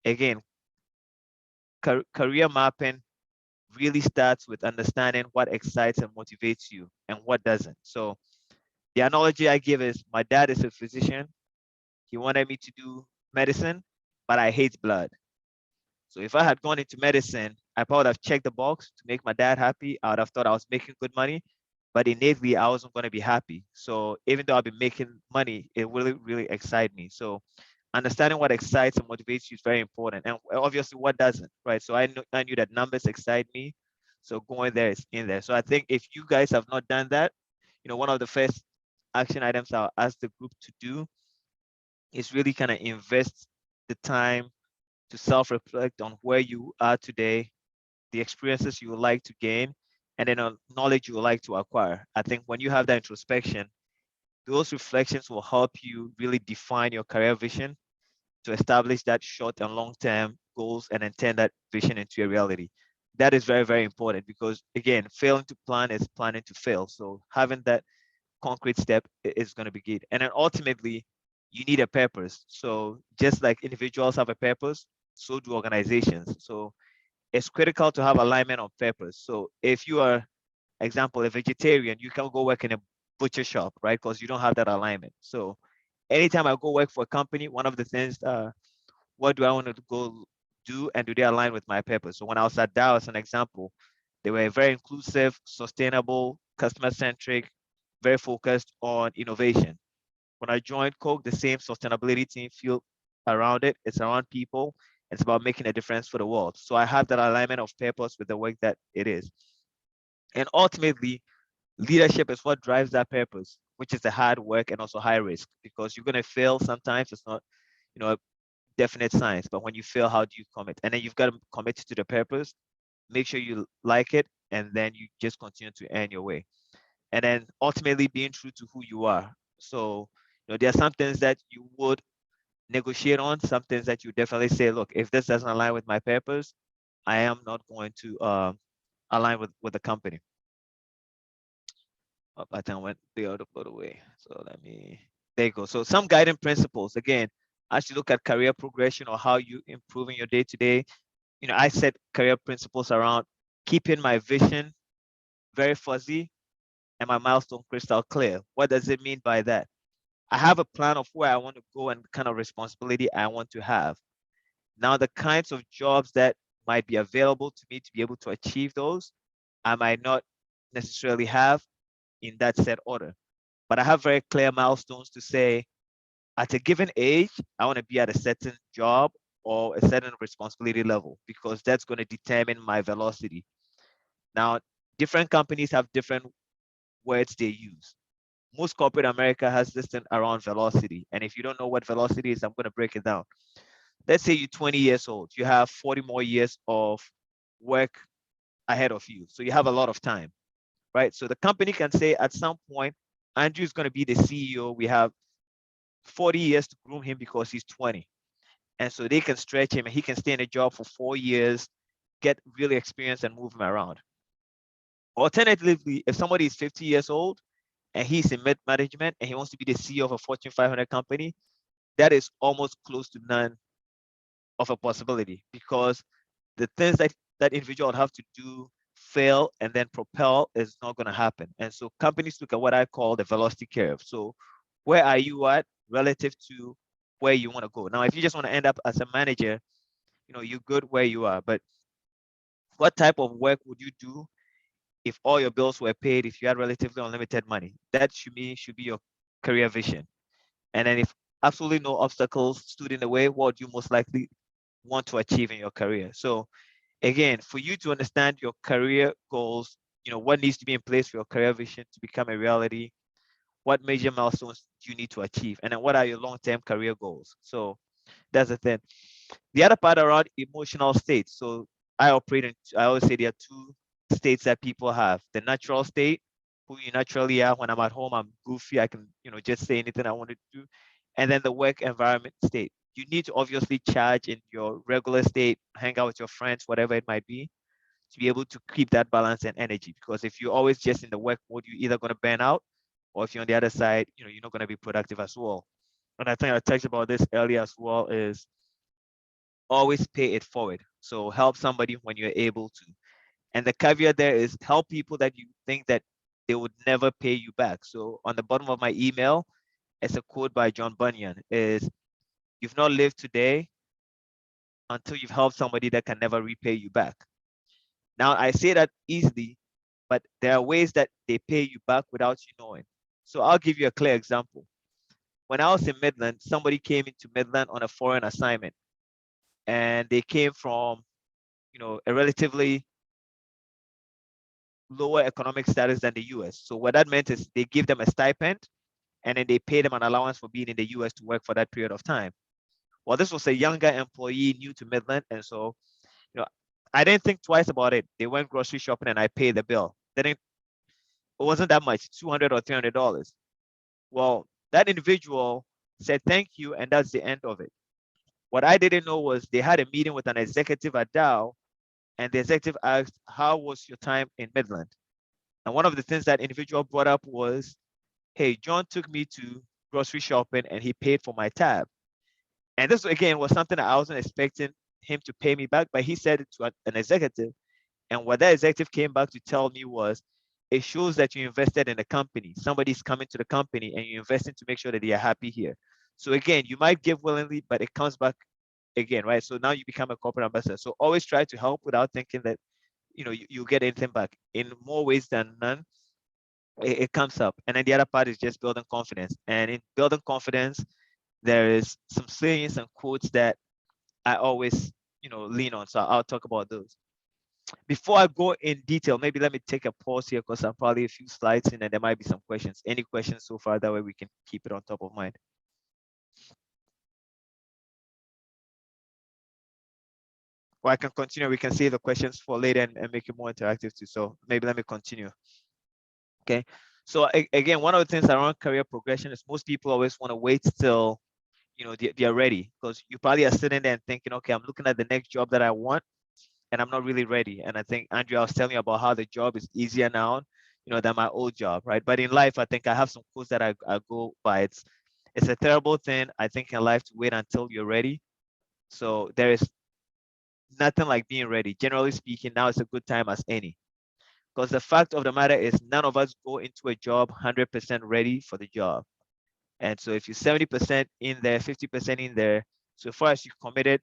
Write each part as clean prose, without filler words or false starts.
Again, career mapping really starts with understanding what excites and motivates you and what doesn't. So the analogy I give is my dad is a physician. He wanted me to do medicine, but I hate blood. So if I had gone into medicine, I probably would have checked the box to make my dad happy. I would have thought I was making good money, but innately I wasn't going to be happy. So even though I've been making money, it really, really excites me. So understanding what excites and motivates you is very important. And obviously what doesn't, right? So I knew that numbers excite me. So going there is in there. So I think if you guys have not done that, one of the first action items I'll ask the group to do is really kind of invest the time to self-reflect on where you are today, the experiences you would like to gain, and then knowledge you would like to acquire. I think when you have that introspection, those reflections will help you really define your career vision to establish that short and long-term goals and then turn that vision into a reality. That is very, very important because again, failing to plan is planning to fail. So having that concrete step is going to be good. And then ultimately, you need a purpose. So just like individuals have a purpose, so do organizations. So it's critical to have alignment of purpose. So if you are, example, a vegetarian, you can go work in a butcher shop, right? Because you don't have that alignment. So anytime I go work for a company, one of the things, what do I want to go do and do they align with my purpose? So when I was at Dow, as an example, they were very inclusive, sustainable, customer centric, very focused on innovation. When I joined Coke, the same sustainability team feel around it. It's around people. It's about making a difference for the world. So I have that alignment of purpose with the work that it is. And ultimately, leadership is what drives that purpose, which is the hard work and also high risk because you're going to fail sometimes. It's not, a definite science, but when you fail, how do you commit? And then you've got to commit to the purpose, make sure you like it, and then you just continue to earn your way. And then ultimately being true to who you are. So, there are some things that you would negotiate on, some things that you definitely say, look, if this doesn't align with my purpose, I am not going to align with the company. Oh, I think I went the other way. So there you go. So some guiding principles, again, as you look at career progression or how you improving your day to day, I set career principles around keeping my vision very fuzzy and my milestone crystal clear. What does it mean by that? I have a plan of where I want to go and kind of responsibility I want to have. Now, the kinds of jobs that might be available to me to be able to achieve those, I might not necessarily have in that set order. But I have very clear milestones to say at a given age, I want to be at a certain job or a certain responsibility level because that's going to determine my velocity. Now, different companies have different words they use. Most corporate America has this thing around velocity. And if you don't know what velocity is, I'm going to break it down. Let's say you're 20 years old, you have 40 more years of work ahead of you. So you have a lot of time, right? So the company can say at some point, Andrew is going to be the CEO. We have 40 years to groom him because he's 20. And so they can stretch him and he can stay in a job for 4 years, get really experienced and move him around. Alternatively, if somebody is 50 years old and he's in mid management and he wants to be the CEO of a Fortune 500 company, that is almost close to none of a possibility because the things that that individual would have to do fail and then propel is not going to happen. And so companies look at what I call the velocity curve. So where are you at relative to where you want to go? Now, if you just want to end up as a manager, you're good where you are. But what type of work would you do if all your bills were paid, if you had relatively unlimited money? That should be your career vision. And then if absolutely no obstacles stood in the way, what would you most likely want to achieve in your career? So again, for you to understand your career goals, what needs to be in place for your career vision to become a reality, what major milestones do you need to achieve, and then what are your long-term career goals? So that's the thing. The other part around emotional states. So I always say there are two states that people have. The natural state, who you naturally are. When I'm at home, I'm goofy. I can, just say anything I want to do. And then the work environment state. You need to obviously charge in your regular state, hang out with your friends, whatever it might be, to be able to keep that balance and energy. Because if you're always just in the work mode, you're either going to burn out, or if you're on the other side, you're not going to be productive as well. And I think I touched about this earlier as well, is always pay it forward. So help somebody when you're able to. And the caveat there is help people that you think that they would never pay you back. So on the bottom of my email, it's a quote by John Bunyan is, you've not lived today until you've helped somebody that can never repay you back. Now I say that easily, but there are ways that they pay you back without you knowing. So I'll give you a clear example. When I was in Midland, somebody came into Midland on a foreign assignment, and they came from, a relatively lower economic status than the US. So what that meant is they give them a stipend, and then they pay them an allowance for being in the US to work for that period of time. Well, this was a younger employee new to Midland, and so, I didn't think twice about it. They went grocery shopping and I paid the bill. It wasn't that much, $200 or $300. Well, that individual said thank you, and that's the end of it. What I didn't know was they had a meeting with an executive at Dow, and the executive asked, "How was your time in Midland?" And one of the things that individual brought up was, "Hey, John took me to grocery shopping and he paid for my tab." And this again was something that I wasn't expecting him to pay me back, but he said it to an executive. And what that executive came back to tell me was, it shows that you invested in the company. Somebody's coming to the company and you're investing to make sure that they are happy here. So again, you might give willingly, but it comes back again, right? So now you become a corporate ambassador. So always try to help without thinking that you get anything back. In more ways than none, it comes up. And then the other part is just building confidence. And in building confidence, there is some sayings and quotes that I always lean on. So I'll talk about those. Before I go in detail, maybe let me take a pause here because I'm probably a few slides in and there might be some questions. Any questions so far? That way we can keep it on top of mind. Or I can continue. We can save the questions for later and make it more interactive too. So maybe let me continue. Okay. So again, one of the things around career progression is most people always want to wait till they're ready, because you probably are sitting there and thinking, okay, I'm looking at the next job that I want and I'm not really ready. And I think Andrea was telling you about how the job is easier now, than my old job, right? But in life, I think I have some quotes that I go by. It's a terrible thing, I think, in life to wait until you're ready. So there is nothing like being ready. Generally speaking, now is a good time as any. Because the fact of the matter is none of us go into a job 100% ready for the job. And so if you're 70% in there, 50% in there, so far as you've committed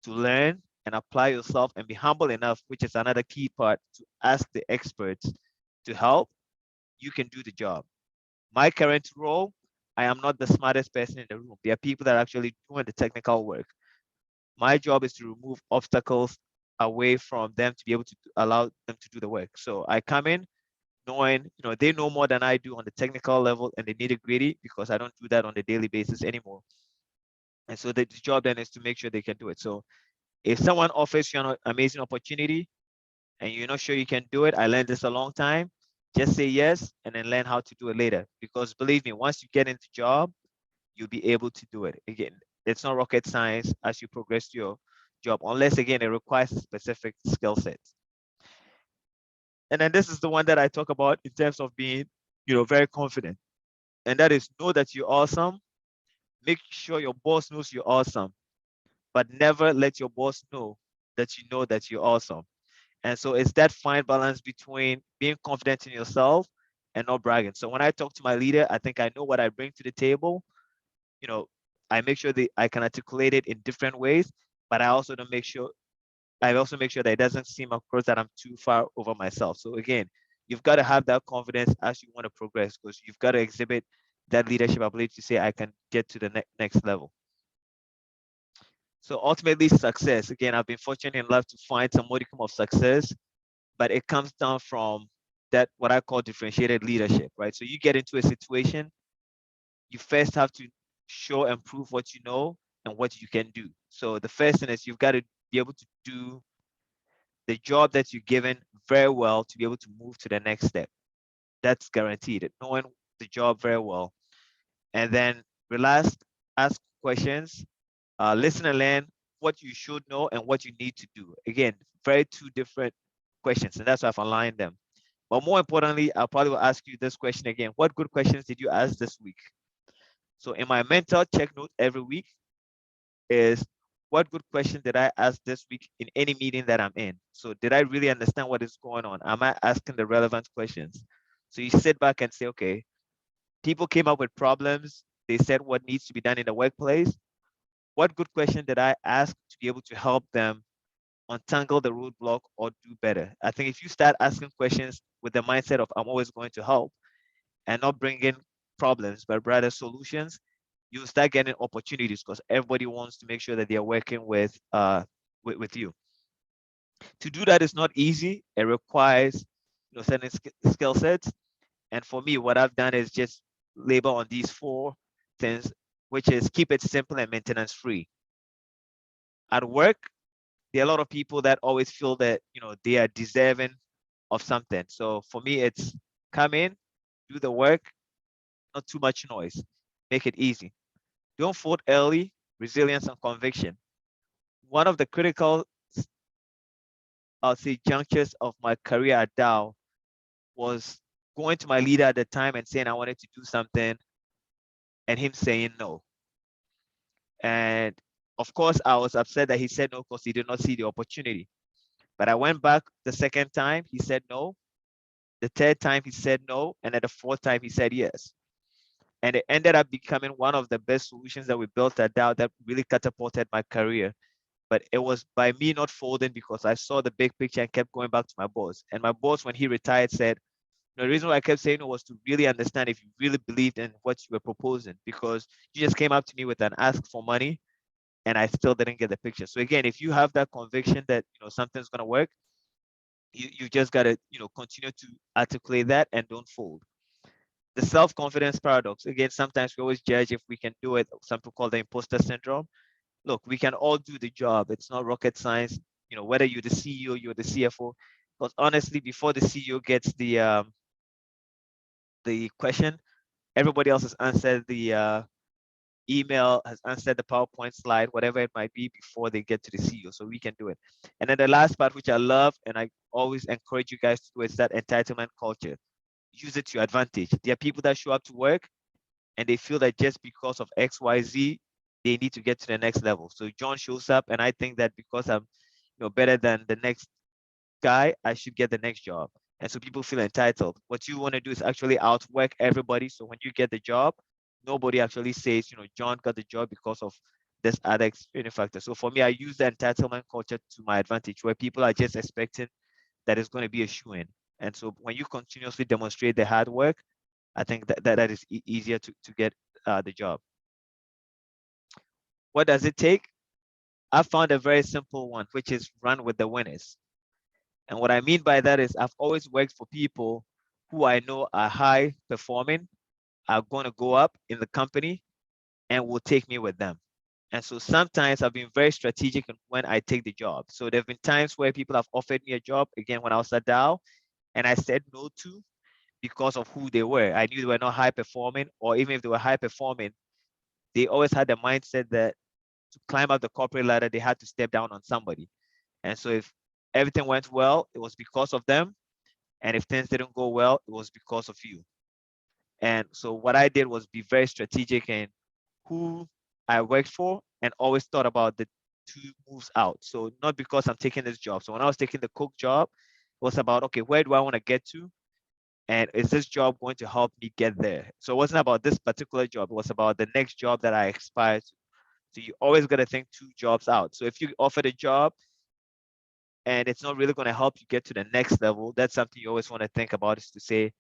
to learn and apply yourself and be humble enough, which is another key part, to ask the experts to help, you can do the job. My current role, I am not the smartest person in the room. There are people that are actually doing the technical work. My job is to remove obstacles away from them to be able to allow them to do the work. So I come in knowing, they know more than I do on the technical level and the nitty gritty, because I don't do that on a daily basis anymore. And so the job then is to make sure they can do it. So if someone offers you an amazing opportunity and you're not sure you can do it, I learned this a long time. Just say yes and then learn how to do it later. Because believe me, once you get into job, you'll be able to do it. Again, it's not rocket science as you progress to your job, unless again it requires a specific skill set. And then this is the one that I talk about in terms of being, very confident. And that is, know that you're awesome. Make sure your boss knows you're awesome, but never let your boss know that you're awesome. And so it's that fine balance between being confident in yourself and not bragging. So when I talk to my leader, I think I know what I bring to the table. You know, I make sure that I can articulate it in different ways, but I also make sure that it doesn't seem across that I'm too far over myself. So again, you've got to have that confidence as you want to progress, because you've got to exhibit that leadership ability to say, I can get to the next level. So ultimately, success. Again, I've been fortunate enough to find some modicum of success, but it comes down from that what I call differentiated leadership, right? So you get into a situation, you first have to show and prove what you know and what you can do. So the first thing is you've got to be able to do the job that you're given very well to be able to move to the next step. That's guaranteed. Knowing the job very well, and then relax, ask questions, listen and learn what you should know and what you need to do. Again, very two different questions, and that's why I've aligned them. But more importantly, I'll probably will ask you this question again. What good questions did you ask this week? So in my mental check note every week is, what good question did I ask this week in any meeting that I'm in? So did I really understand what is going on? Am I asking the relevant questions? So you sit back and say, okay, people came up with problems. They said what needs to be done in the workplace. What good question did I ask to be able to help them untangle the roadblock or do better? I think if you start asking questions with the mindset of I'm always going to help and not bring in problems, but rather solutions, you start getting opportunities because everybody wants to make sure that they're working with you. To do that is not easy. It requires certain skill sets. And for me, what I've done is just labor on these four things, which is keep it simple and maintenance free. At work, there are a lot of people that always feel that they are deserving of something. So for me, it's come in, do the work, not too much noise, make it easy. Don't fold early, resilience and conviction. One of the critical, I'll say, junctures of my career at Dow was going to my leader at the time and saying I wanted to do something and him saying no. And of course, I was upset that he said no because he did not see the opportunity. But I went back the second time, he said no. The third time, he said no. And at the fourth time, he said yes. And it ended up becoming one of the best solutions that we built at Dow that really catapulted my career. But it was by me not folding because I saw the big picture and kept going back to my boss. And my boss, when he retired, said, the reason why I kept saying it was to really understand if you really believed in what you were proposing, because you just came up to me with an ask for money and I still didn't get the picture. So again, if you have that conviction that something's gonna work, you just gotta continue to articulate that and don't fold. The self-confidence paradox. Again, sometimes we always judge if we can do it. Some people call the imposter syndrome. Look, we can all do the job. It's not rocket science. Whether you're the CEO, you're the CFO. Because honestly, before the CEO gets the question, everybody else has answered the email, has answered the PowerPoint slide, whatever it might be, before they get to the CEO. So we can do it. And then the last part, which I love and I always encourage you guys to do, is that entitlement culture. Use it to your advantage. There are people that show up to work and they feel that just because of XYZ, they need to get to the next level. So John shows up and I think that because I'm better than the next guy, I should get the next job. And so people feel entitled. What you want to do is actually outwork everybody. So when you get the job, nobody actually says, John got the job because of this other external factor. So for me, I use the entitlement culture to my advantage, where people are just expecting that it's going to be a shoe in. And so when you continuously demonstrate the hard work, I think that is easier to get the job. What does it take? I found a very simple one, which is run with the winners. And what I mean by that is I've always worked for people who I know are high performing, are going to go up in the company and will take me with them. And so sometimes I've been very strategic in when I take the job. So there have been times where people have offered me a job, again, when I was at Dow, and I said no to because of who they were. I knew they were not high performing, or even if they were high performing, they always had the mindset that to climb up the corporate ladder, they had to step down on somebody. And so if everything went well, it was because of them. And if things didn't go well, it was because of you. And so what I did was be very strategic in who I worked for and always thought about the two moves out. So not because I'm taking this job. So when I was taking the cook job, it was about, okay, where do I want to get to? And is this job going to help me get there? So it wasn't about this particular job. It was about the next job that I aspire to. So you always got to think two jobs out. So if you offer a job and it's not really going to help you get to the next level, that's something you always want to think about, is to say,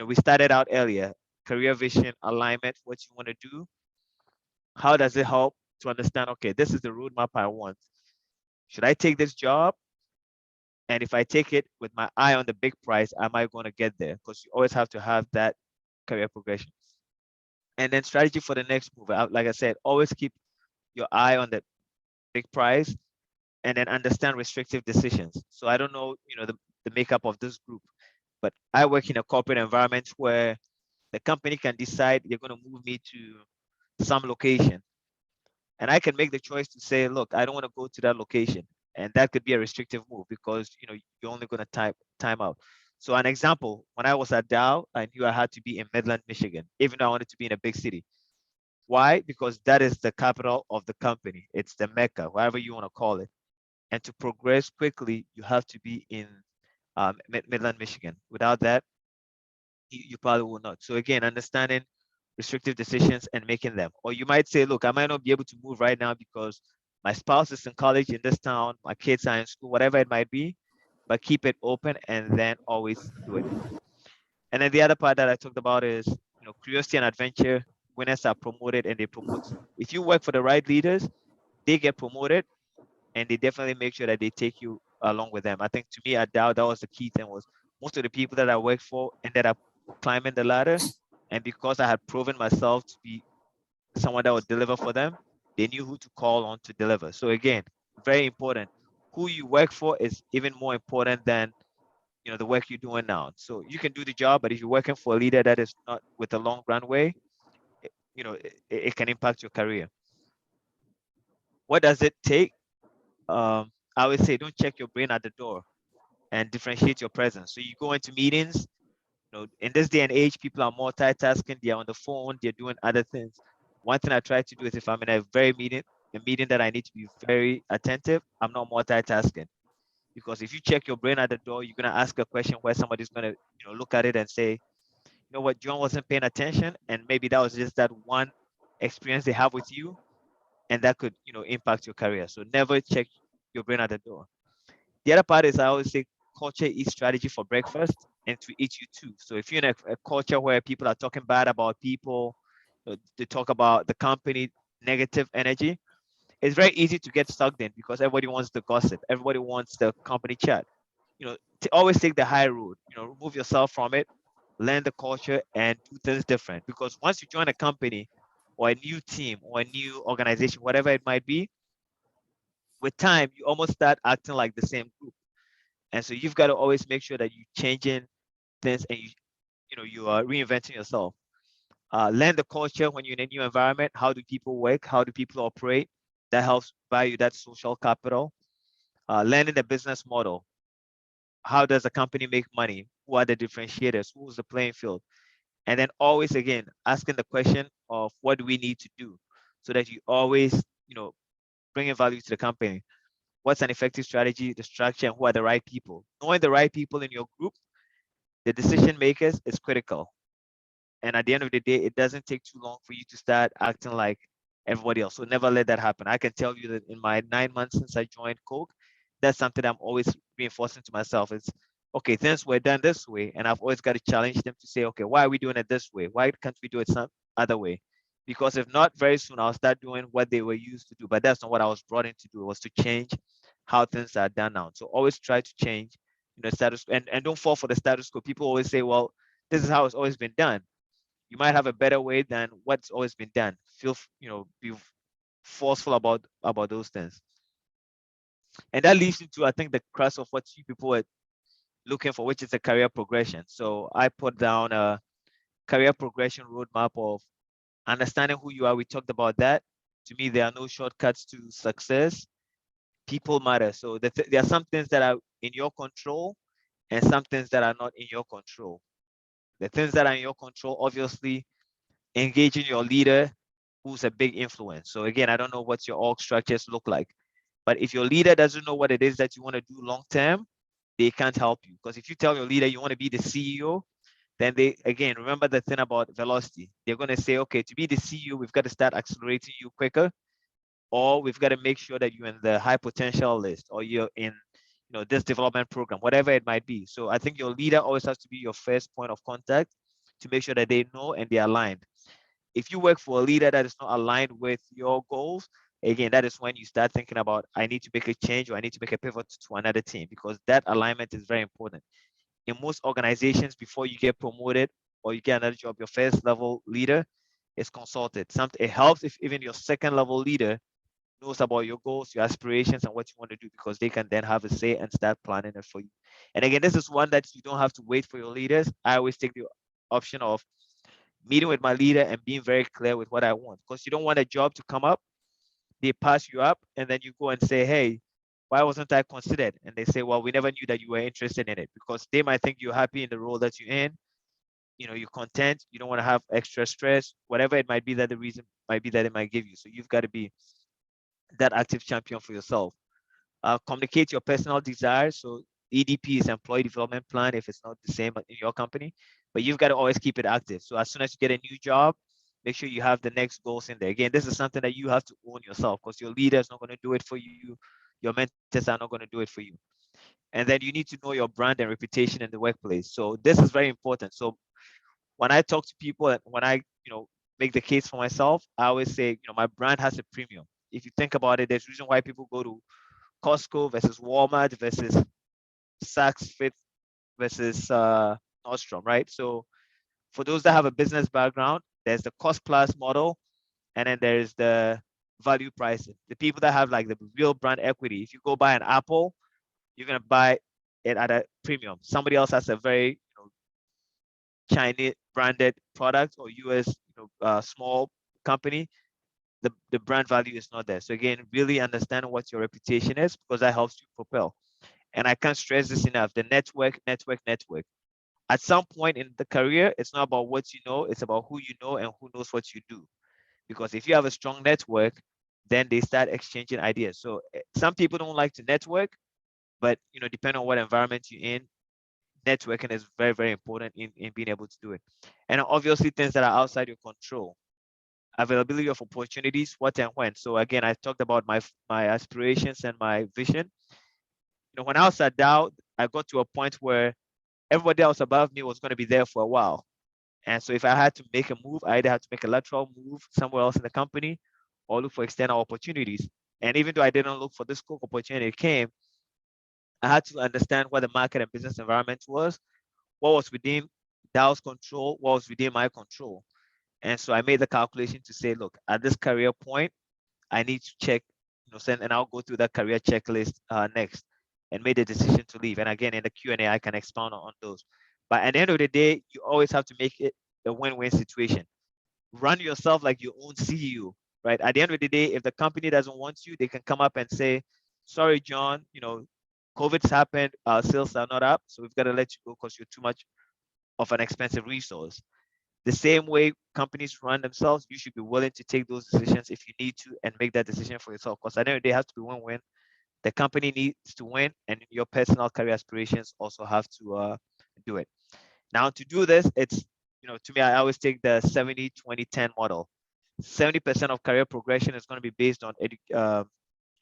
we started out earlier, career vision, alignment, what you want to do. How does it help to understand, okay, this is the roadmap I want. Should I take this job? And if I take it with my eye on the big prize, am I going to get there? Because you always have to have that career progression. And then strategy for the next move. Like I said, always keep your eye on the big prize and then understand restrictive decisions. So I don't know, the makeup of this group, but I work in a corporate environment where the company can decide they're going to move me to some location. And I can make the choice to say, look, I don't want to go to that location. And that could be a restrictive move because you're only going to time out. So an example, when I was at Dow, I knew I had to be in Midland, Michigan, even though I wanted to be in a big city. Why? Because that is the capital of the company. It's the mecca, whatever you want to call it. And to progress quickly, you have to be in Midland, Michigan. Without that, you probably will not. So again, understanding restrictive decisions and making them. Or you might say, look, I might not be able to move right now because my spouse is in college in this town, my kids are in school, whatever it might be, but keep it open and then always do it. And then the other part that I talked about is, curiosity and adventure. Winners are promoted and they promote. If you work for the right leaders, they get promoted and they definitely make sure that they take you along with them. I think to me, I doubt that was the key thing was most of the people that I worked for ended up climbing the ladder. And because I had proven myself to be someone that would deliver for them, they knew who to call on to deliver. So again, very important. Who you work for is even more important than the work you're doing now. So you can do the job, but if you're working for a leader that is not with a long runway, it can impact your career. What does it take? I would say don't check your brain at the door and differentiate your presence. So you go into meetings. In this day and age, people are multitasking. They're on the phone. They're doing other things. One thing I try to do is if I'm in a meeting that I need to be very attentive, I'm not multitasking. Because if you check your brain at the door, you're gonna ask a question where somebody's gonna, look at it and say, you know what, John wasn't paying attention, and maybe that was just that one experience they have with you, and that could, impact your career. So never check your brain at the door. The other part is I always say culture eats strategy for breakfast and to eat you too. So if you're in a culture where people are talking bad about people, they talk about the company, negative energy, it's very easy to get sucked in because everybody wants the gossip. Everybody wants the company chat. To always take the high road, remove yourself from it, learn the culture and do things different. Because once you join a company or a new team or a new organization, whatever it might be, with time, you almost start acting like the same group. And so you've got to always make sure that you're changing things and you are reinventing yourself. Learn the culture when you're in a new environment. How do people work? How do people operate? That helps value that social capital. Learning the business model. How does a company make money? Who are the differentiators? Who's the playing field? And then always again asking the question of what do we need to do so that you always, bringing value to the company. What's an effective strategy, the structure, and who are the right people? Knowing the right people in your group, the decision makers, is critical. And at the end of the day, it doesn't take too long for you to start acting like everybody else. So never let that happen. I can tell you that in my 9 months since I joined Coke, that's something I'm always reinforcing to myself. It's okay, things were done this way. And I've always got to challenge them to say, okay, why are we doing it this way? Why can't we do it some other way? Because if not, very soon I'll start doing what they were used to do. But that's not what I was brought in to do. It was to change how things are done now. So always try to change, status and don't fall for the status quo. People always say, well, this is how it's always been done. You might have a better way than what's always been done. Be forceful about those things. And that leads into, I think, the crux of what you people are looking for, which is a career progression. So I put down a career progression roadmap of understanding who you are. We talked about that. To me, there are no shortcuts to success. People matter. So there are some things that are in your control and some things that are not in your control. The things that are in your control, obviously, engaging your leader who's a big influence. So again, I don't know what your org structures look like, but if your leader doesn't know what it is that you want to do long term, they can't help you. Because if you tell your leader you want to be the CEO, then they, again, remember the thing about velocity. They're going to say, okay, to be the CEO, we've got to start accelerating you quicker, or we've got to make sure that you're in the high potential list, or you're in this development program, whatever it might be. So I think your leader always has to be your first point of contact to make sure that they know and they're aligned. If you work for a leader that is not aligned with your goals, again, that is when you start thinking about, I need to make a change or I need to make a pivot to another team, because that alignment is very important. In most organizations, before you get promoted or you get another job, your first level leader is consulted. It helps if even your second level leader knows about your goals, your aspirations, and what you want to do, because they can then have a say and start planning it for you. And again, this is one that you don't have to wait for your leaders. I always take the option of meeting with my leader and being very clear with what I want, because you don't want a job to come up, they pass you up, and then you go and say, hey, why wasn't I considered? And they say, well, we never knew that you were interested in it, because they might think you're happy in the role that you're in, you're content, you don't want to have extra stress, whatever it might be that the reason might be that it might give you. So you've got to be that active champion for yourself. Communicate your personal desires. So EDP is employee development plan if it's not the same in your company, but you've got to always keep it active. So as soon as you get a new job, make sure you have the next goals in there. Again, this is something that you have to own yourself because your leader is not going to do it for you. Your mentors are not going to do it for you. And then you need to know your brand and reputation in the workplace. So this is very important. So when I talk to people and when I, make the case for myself, I always say, my brand has a premium. If you think about it, there's a reason why people go to Costco versus Walmart versus Saks Fit versus Nordstrom, right? So for those that have a business background, there's the cost plus model, and then there's the value pricing. The people that have like the real brand equity, if you go buy an Apple, you're gonna buy it at a premium. Somebody else has a very Chinese branded product or US small company, the brand value is not there. So again, really understand what your reputation is because that helps you propel. And I can't stress this enough: the network, network, network. At some point in the career, it's not about what you know; it's about who you know and who knows what you do. Because if you have a strong network, then they start exchanging ideas. So some people don't like to network, but depending on what environment you're in, networking is very, very important in being able to do it. And obviously things that are outside your control, availability of opportunities, what and when. So again, I talked about my aspirations and my vision. When I was at Dow, I got to a point where everybody else above me was going to be there for a while. And so if I had to make a move, I either had to make a lateral move somewhere else in the company or look for external opportunities. And even though I didn't look for this Coke opportunity, it came, I had to understand what the market and business environment was, what was within Dow's control, what was within my control. And so I made the calculation to say, look, at this career point, I need to check, and I'll go through that career checklist next and made the decision to leave. And again, in the Q&A, I can expound on those. But at the end of the day, you always have to make it a win-win situation. Run yourself like your own CEO, right? At the end of the day, if the company doesn't want you, they can come up and say, sorry, John, COVID's happened, our sales are not up, so we've got to let you go because you're too much of an expensive resource. The same way companies run themselves, you should be willing to take those decisions if you need to and make that decision for yourself. Because at the end of the day, it has to be win-win. The company needs to win, and your personal career aspirations also have to do it. Now, to do this, it's, to me, I always take the 70-20-10 model. 70% of career progression is going to be based on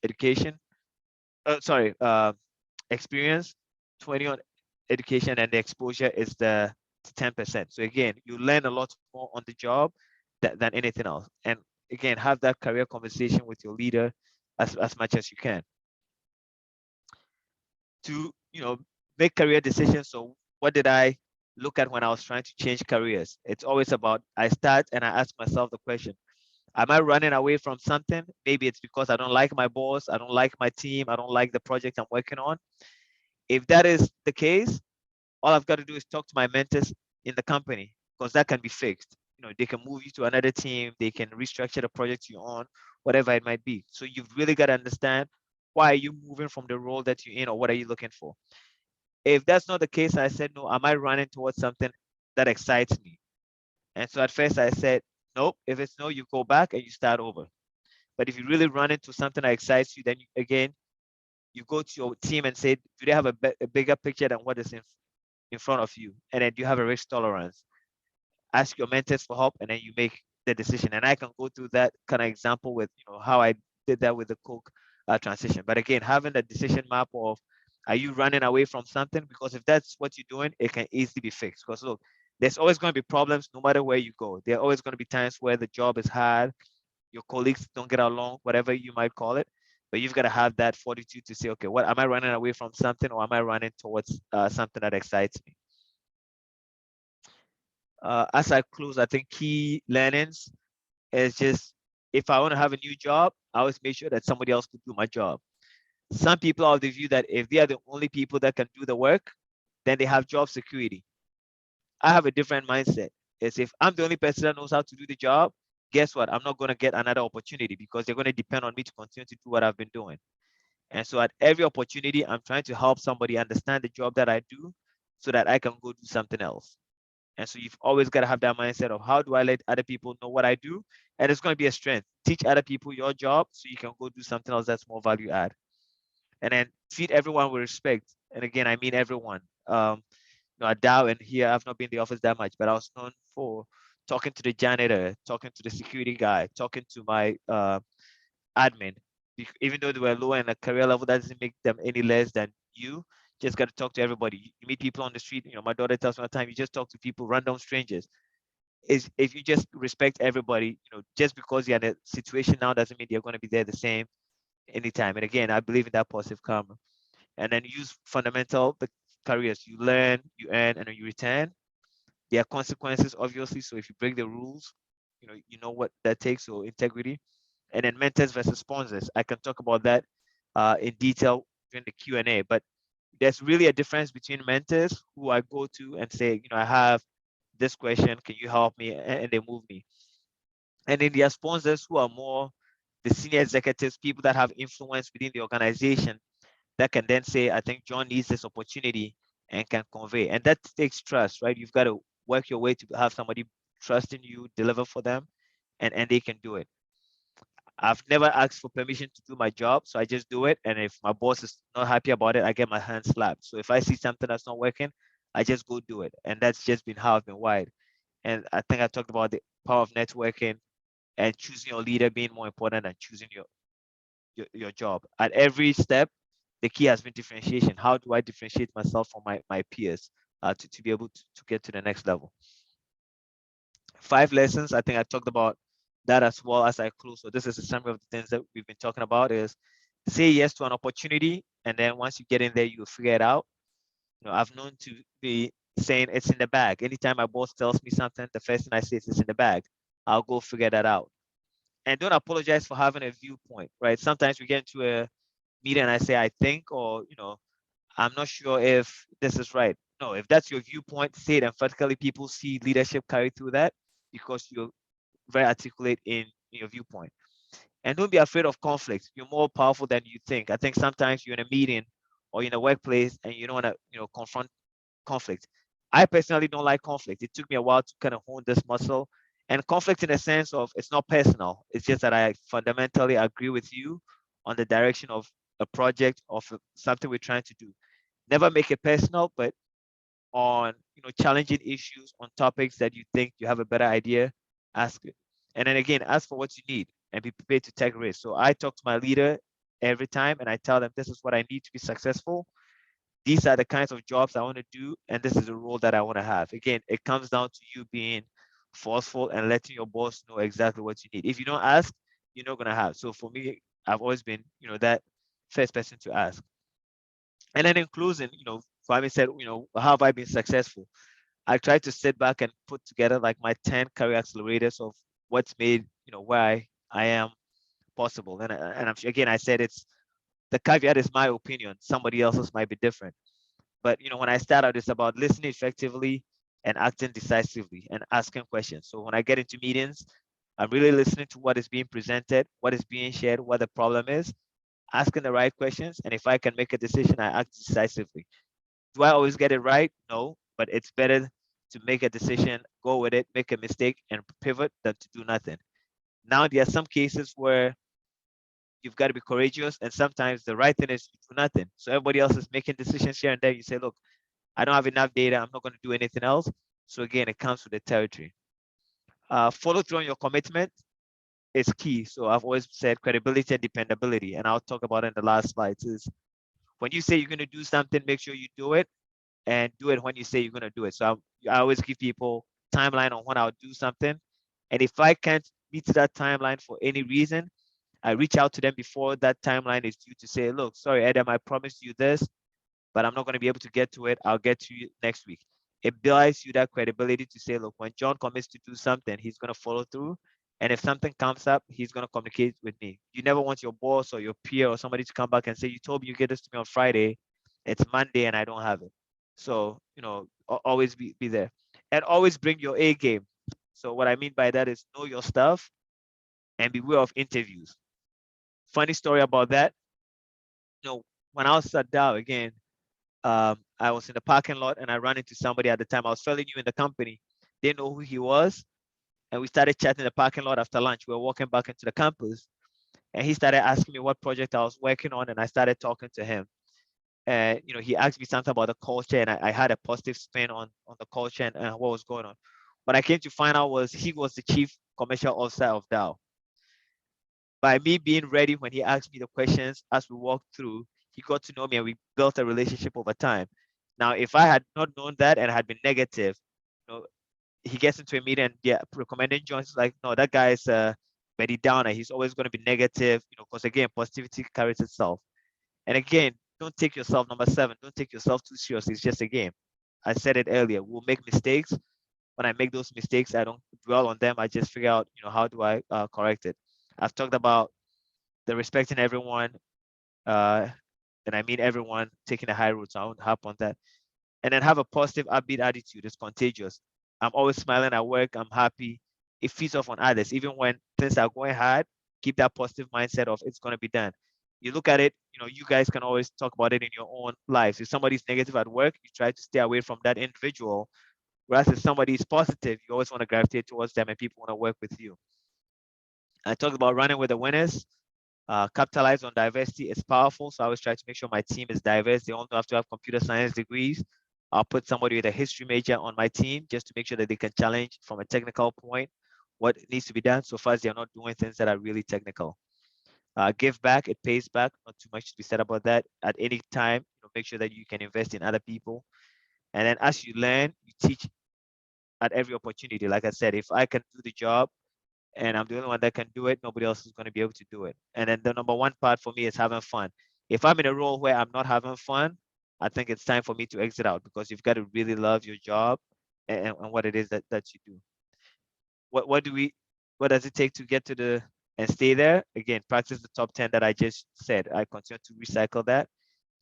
education, sorry, experience, 20 on education, and the exposure is the 10%. So again, you learn a lot more on the job than anything else. And again, have that career conversation with your leader as much as you can to, make career decisions. So what did I look at when I was trying to change careers? It's always about, I start and I ask myself the question, am I running away from something? Maybe it's because I don't like my boss, I don't like my team, I don't like the project I'm working on. If that is the case, all I've got to do is talk to my mentors in the company because that can be fixed. They can move you to another team, they can restructure the project you're on, whatever it might be. So you've really got to understand, why are you moving from the role that you're in, or what are you looking for? If that's not the case, I said, no, am I running towards something that excites me? And so at first I said, nope. If it's no, you go back and you start over. But if you really run into something that excites you, then again, you go to your team and say, do they have a bigger picture than what is in front of you? And then you have a risk tolerance. Ask your mentors for help, and then you make the decision. And I can go through that kind of example with, how I did that with the Coke transition. But again, having the decision map of, are you running away from something? Because if that's what you're doing, it can easily be fixed. Because look, there's always going to be problems no matter where you go. There are always going to be times where the job is hard, your colleagues don't get along, whatever you might call it. But you've got to have that fortitude to say, okay, what am I running away from something, or am I running towards something that excites me? As I close, I think key learnings is just, if I want to have a new job, I always make sure that somebody else could do my job. Some people are of the view that if they are the only people that can do the work, then they have job security. I have a different mindset. It's, if I'm the only person that knows how to do the job, guess what? I'm not going to get another opportunity because they're going to depend on me to continue to do what I've been doing. And so at every opportunity, I'm trying to help somebody understand the job that I do so that I can go do something else. And so you've always got to have that mindset of, how do I let other people know what I do? and it's going to be a strength. Teach other people your job so you can go do something else that's more value add. And then treat everyone with respect. And again, I mean everyone. At Dow and here, I've not been in the office that much, but I was known for talking to the janitor, talking to the security guy, talking to my admin. Even though they were lower in a career level, that doesn't make them any less than you. Just got to talk to everybody. You meet people on the street. My daughter tells me all the time, you just talk to people, random strangers. Is if you just respect everybody, just because you're in a situation now doesn't mean you're going to be there the same anytime. And again, I believe in that positive karma. And then use fundamental the careers. You learn, you earn, and then you return. There are consequences, obviously. So if you break the rules, you know what that takes. So integrity, and then mentors versus sponsors. I can talk about that in detail during the Q&A. But there's really a difference between mentors who I go to and say, I have this question, can you help me? And they move me. And then there are sponsors who are more the senior executives, people that have influence within the organization that can then say, I think John needs this opportunity and can convey. And that takes trust, right? You've got to work your way to have somebody trust in you, deliver for them, and they can do it. I've never asked for permission to do my job, so I just do it. And if my boss is not happy about it, I get my hand slapped. So if I see something that's not working, I just go do it. And that's just been how I've been wired. And I think I talked about the power of networking and choosing your leader being more important than choosing your job. At every step, the key has been differentiation. How do I differentiate myself from my peers to be able to get to the next level? 5 lessons. I think I talked about that as well as I close. So this is a summary of the things that we've been talking about is say yes to an opportunity. And then once you get in there, you'll figure it out. I've known to be saying it's in the bag. Anytime my boss tells me something, the first thing I say is it's in the bag. I'll go figure that out. And don't apologize for having a viewpoint, right? Sometimes we get into a meeting and I say, I think, or, I'm not sure if this is right. No, if that's your viewpoint, say it emphatically. People see leadership carry through that because you're very articulate in your viewpoint. And don't be afraid of conflict. You're more powerful than you think. I think sometimes you're in a meeting or in a workplace and you don't want to, confront conflict. I personally don't like conflict. It took me a while to kind of hone this muscle. And conflict in the sense of it's not personal. It's just that I fundamentally agree with you on the direction of a project of something we're trying to do. Never make it personal, but on challenging issues on topics that you think you have a better idea, ask it. And then again, ask for what you need and be prepared to take risks. So I talk to my leader every time and I tell them this is what I need to be successful. These are the kinds of jobs I want to do, and this is the role that I want to have. Again, it comes down to you being forceful and letting your boss know exactly what you need. If you don't ask, you're not gonna have. So for me, I've always been, that first person to ask. And then in closing, Kwame said, how have I been successful? I try to sit back and put together like my 10 career accelerators of what's made, where I am possible. And again, I said it's the caveat is my opinion. Somebody else's might be different. But when I start out, it's about listening effectively and acting decisively and asking questions. So when I get into meetings, I'm really listening to what is being presented, what is being shared, what the problem is, asking the right questions. And if I can make a decision, I act decisively. Do I always get it right? No, but it's better to make a decision, go with it, make a mistake, and pivot than to do nothing. Now, there are some cases where you've got to be courageous, and sometimes the right thing is to do nothing. So everybody else is making decisions here and there. You say, look, I don't have enough data. I'm not going to do anything else. So again, it comes with the territory. Follow through on your commitment is key. So I've always said credibility and dependability, and I'll talk about it in the last slides. Is when you say you're going to do something, make sure you do it, and do it when you say you're going to do it. So I always give people timeline on when I'll do something, and if I can't meet that timeline for any reason, I reach out to them before that timeline is due to say, look, sorry, Adam, I promised you this, but I'm not going to be able to get to it. I'll get to you next week. It builds you that credibility to say, look, when John commits to do something, he's going to follow through. And if something comes up, he's going to communicate with me. You never want your boss or your peer or somebody to come back and say, you told me you get this to me on Friday. It's Monday and I don't have it. So, always be there. And always bring your A game. So what I mean by that is know your stuff and beware of interviews. Funny story about that. When I was sat down again, I was in the parking lot and I ran into somebody at the time. I was fairly new in the company. Didn't know who he was. And we started chatting in the parking lot after lunch. We were walking back into the campus, and he started asking me what project I was working on, and I started talking to him. And he asked me something about the culture, and I had a positive spin on the culture and what was going on. What I came to find out was he was the chief commercial officer of Dow. By me being ready when he asked me the questions as we walked through, he got to know me and we built a relationship over time. Now, if I had not known that and had been negative, you know, he gets into a meeting and recommending John's like, no, that guy is Betty Downer. He's always going to be negative, because again, positivity carries itself. And again, don't take yourself, number 7, don't take yourself too seriously. It's just a game. I said it earlier. We'll make mistakes. When I make those mistakes, I don't dwell on them. I just figure out, how do I correct it. I've talked about the respecting everyone, uh, and I mean everyone taking a high road. So I won't harp on that. And then have a positive, upbeat attitude. It's contagious. I'm always smiling at work. I'm happy. It feeds off on others. Even when things are going hard, keep that positive mindset of it's going to be done. You look at it, you guys can always talk about it in your own lives. If somebody's negative at work, you try to stay away from that individual. Whereas if somebody is positive, you always want to gravitate towards them and people want to work with you. I talked about running with the winners. Capitalize on diversity is powerful. So I always try to make sure my team is diverse. They all don't have to have computer science degrees. I'll put somebody with a history major on my team just to make sure that they can challenge from a technical point what needs to be done so far as they're not doing things that are really technical. Give back, it pays back. Not too much to be said about that. At any time, make sure that you can invest in other people. And then as you learn, you teach at every opportunity. Like I said, if I can do the job, and I'm the only one that can do it, nobody else is going to be able to do it. And then the number one part for me is having fun. If I'm in a role where I'm not having fun, I think it's time for me to exit out because you've got to really love your job and what it is that you do. What does it take to get to the and stay there? Again, practice the top 10 that I just said. I continue to recycle that.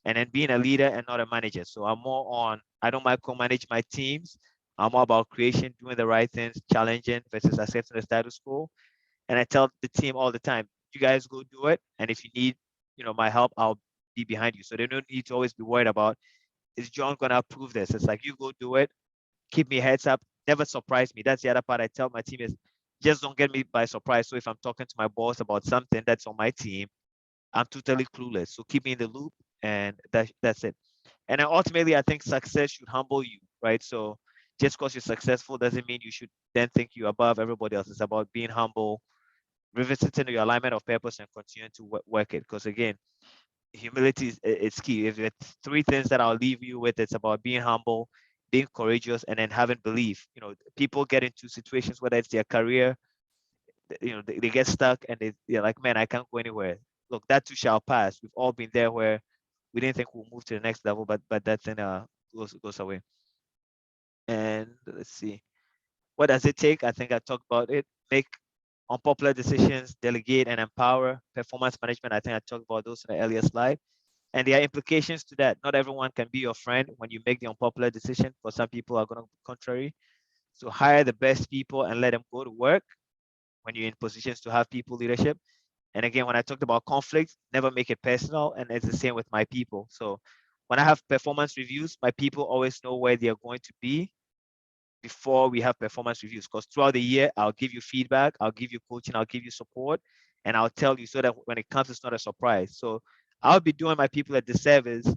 And then being a leader and not a manager. So I'm more on, I don't micromanage my teams. I'm more about creation, doing the right things, challenging versus accepting the status quo. And I tell the team all the time, you guys go do it. And if you need, my help, I'll be behind you. So they don't need to always be worried about, is John gonna approve this? It's like you go do it, keep me heads up, never surprise me. That's the other part I tell my team is just don't get me by surprise. So if I'm talking to my boss about something that's on my team, I'm totally clueless. So keep me in the loop and that's it. And then ultimately I think success should humble you, right? So just because you're successful doesn't mean you should then think you're above everybody else. It's about being humble, revisiting your alignment of purpose and continuing to work it. Because again, humility is it's key. If it's 3 things that I'll leave you with, it's about being humble, being courageous, and then having belief. People get into situations, whether it's their career, they get stuck and they're like, man, I can't go anywhere. Look, that too shall pass. We've all been there where we didn't think we'll move to the next level, but that thing goes away. And let's see, what does it take? I think I talked about it. Make unpopular decisions, delegate and empower. Performance management, I think I talked about those in the earlier slide. And there are implications to that. Not everyone can be your friend when you make the unpopular decision, because some people are going to be contrary. So hire the best people and let them go to work when you're in positions to have people leadership. And again, when I talked about conflict, never make it personal. And it's the same with my people. So when I have performance reviews, my people always know where they're going to be before we have performance reviews. Because throughout the year, I'll give you feedback, I'll give you coaching, I'll give you support, and I'll tell you so that when it comes, it's not a surprise. So I'll be doing my people a disservice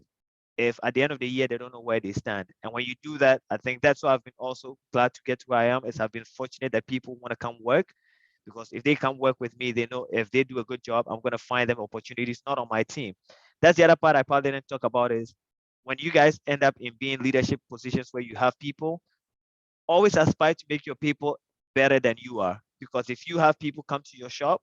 if at the end of the year they don't know where they stand. And when you do that, I think that's why I've been also glad to get to where I am, is I've been fortunate that people want to come work, because if they come work with me, they know if they do a good job, I'm going to find them opportunities not on my team. That's the other part I probably didn't talk about, is when you guys end up in being leadership positions where you have people, always aspire to make your people better than you are. Because if you have people come to your shop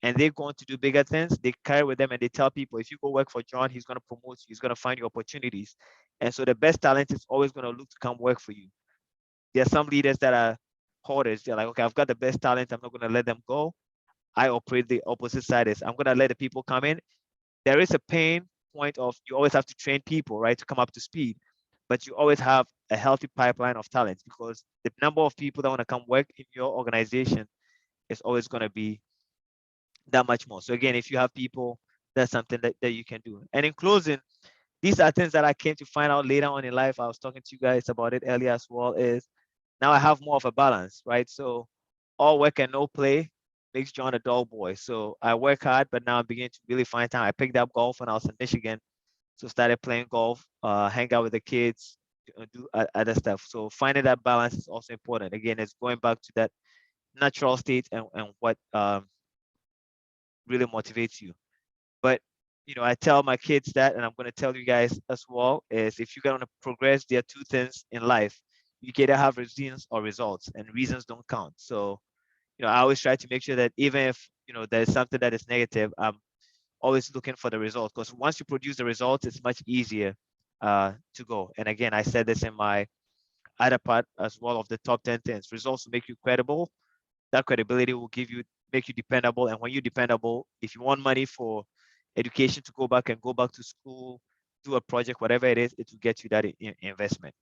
and they're going to do bigger things, they carry with them and they tell people, if you go work for John, he's going to promote you, he's going to find you opportunities. And so the best talent is always going to look to come work for you. There are some leaders that are hoarders. They're like, okay, I've got the best talent, I'm not going to let them go. I operate the opposite side, is I'm going to let the people come in. There is a pain point of you always have to train people, right, to come up to speed, but you always have a healthy pipeline of talents, because the number of people that want to come work in your organization is always going to be that much more. So again, if you have people, that's something that you can do. And in closing, these are things that I came to find out later on in life. I was talking to you guys about it earlier as well, is now I have more of a balance, right? So all work and no play makes John a dull boy. So I work hard, but now I'm beginning to really find time. I picked up golf when I was in Michigan, so started playing golf, hang out with the kids, do other stuff. So finding that balance is also important. Again, it's going back to that natural state and what really motivates you. But I tell my kids that, and I'm going to tell you guys as well, is if you're going to progress, there are two things in life. You can either have reasons or results, and reasons don't count. So, I always try to make sure that even if, there's something that is negative, I'm always looking for the result, because once you produce the results, it's much easier to go. And again, I said this in my other part as well of the top 10 things. Results will make you credible. That credibility will make you dependable. And when you're dependable, if you want money for education to go back to school, do a project, whatever it is, it will get you that investment.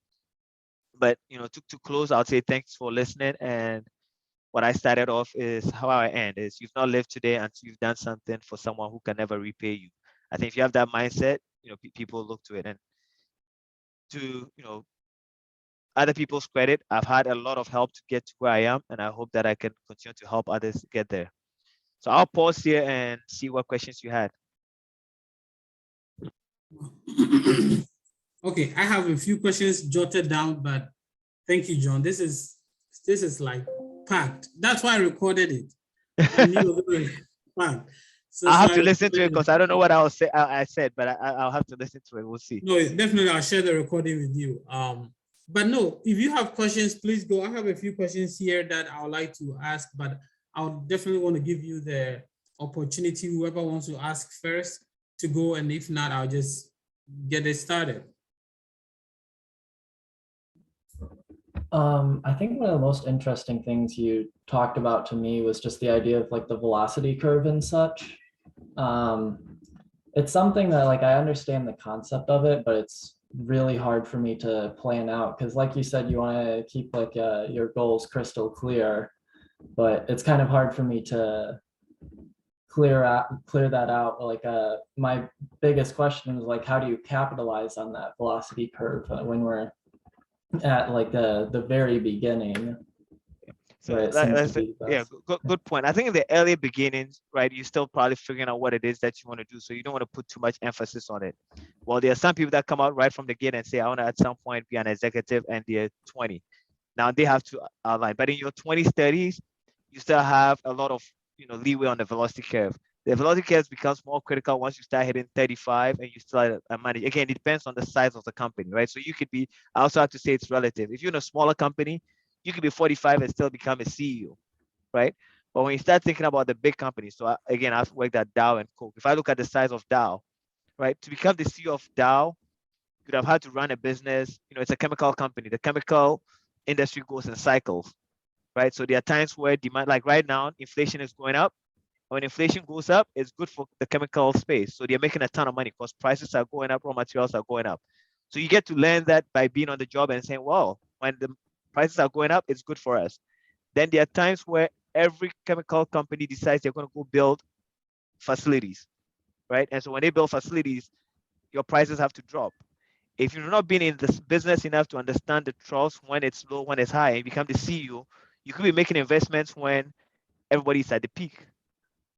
But to close, I'll say thanks for listening. And what I started off is how I end is you've not lived today until you've done something for someone who can never repay you. I think if you have that mindset, people look to it. And to other people's credit, I've had a lot of help to get to where I am, and I hope that I can continue to help others get there. So I'll pause here and see what questions you had. Okay, I have a few questions jotted down, but thank you, John. This is like packed. That's why I recorded it. I knew it was going to be packed. I'll have to listen to it because I don't know what I said, but I'll have to listen to it. We'll see. No, definitely, I'll share the recording with you. But no, if you have questions, please go. I have a few questions here that I would like to ask, but I'll definitely want to give you the opportunity, whoever wants to ask first, to go, and if not, I'll just get it started. I think one of the most interesting things you talked about to me was just the idea of like the velocity curve and such. It's something that like I understand the concept of it, but it's really hard for me to plan out because like you said, you want to keep like your goals crystal clear, but it's kind of hard for me to clear that out. Like my biggest question is like, how do you capitalize on that velocity curve when we're at like the very beginning? So good point. I think in the early beginnings, right, you're still probably figuring out what it is that you want to do. So you don't want to put too much emphasis on it. Well, there are some people that come out right from the gate and say, I want to at some point be an executive, and they're 20. Now they have to outline. But in your 20s, 30s, you still have a lot of leeway on the velocity curve. The velocity curve becomes more critical once you start hitting 35 and you start manage. Again, it depends on the size of the company, right? So you could be, I also have to say it's relative. If you're in a smaller company, you could be 45 and still become a CEO, right? But when you start thinking about the big companies, so again, I've worked at Dow and Coke. If I look at the size of Dow, right, to become the CEO of Dow, you'd have had to run a business. It's a chemical company. The chemical industry goes in cycles, right? So there are times where demand, like right now, inflation is going up. When inflation goes up, it's good for the chemical space. So they're making a ton of money because prices are going up, raw materials are going up. So you get to learn that by being on the job and saying, well, when the prices are going up, it's good for us. Then there are times where every chemical company decides they're going to go build facilities, right? And so when they build facilities, your prices have to drop. If you've not been in this business enough to understand the trust when it's low, when it's high, and become the CEO, you could be making investments when everybody's at the peak,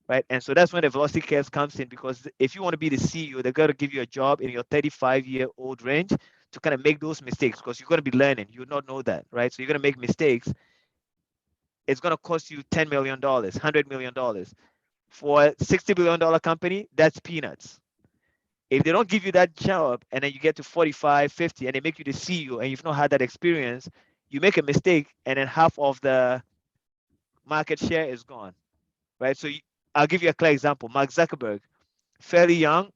right? And so that's when the velocity curve comes in, because if you want to be the CEO, they're going to give you a job in your 35-year-old range to kind of make those mistakes, because you're going to be learning. You not know that, right? So you're going to make mistakes. It's going to cost you $10 million, $100 million. For a $60 billion company, that's peanuts. If they don't give you that job and then you get to 45, 50, and they make you the CEO and you've not had that experience, you make a mistake and then half of the market share is gone, right? So I'll give you a clear example. Mark Zuckerberg, fairly young,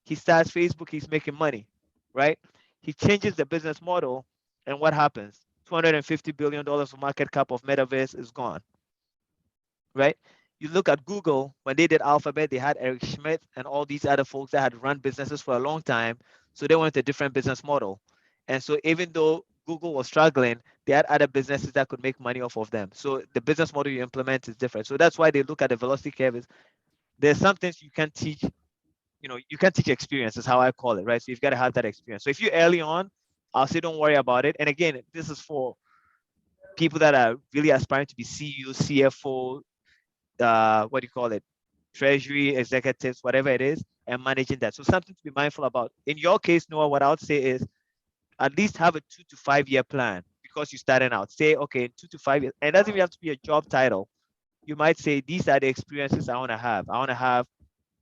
he starts Facebook, he's making money, right? He changes the business model, and what happens? $250 billion of market cap of metaverse is gone, right? You look at Google, when they did Alphabet, they had Eric Schmidt and all these other folks that had run businesses for a long time. So they wanted a different business model. And so even though Google was struggling, they had other businesses that could make money off of them. So the business model you implement is different. So that's why they look at the velocity curve. There's some things you can teach, you can teach experience, is how I call it, right? So you've got to have that experience. So if you're early on, I'll say don't worry about it. And again, this is for people that are really aspiring to be CEO, CFO, what do you call it? Treasury executives, whatever it is, and managing that. So something to be mindful about. In your case, Noah, what I would say is at least have a 2 to 5 year plan because you're starting out. Say, okay, in 2 to 5 years, and it doesn't even have to be a job title. You might say, these are the experiences I want to have. I want to have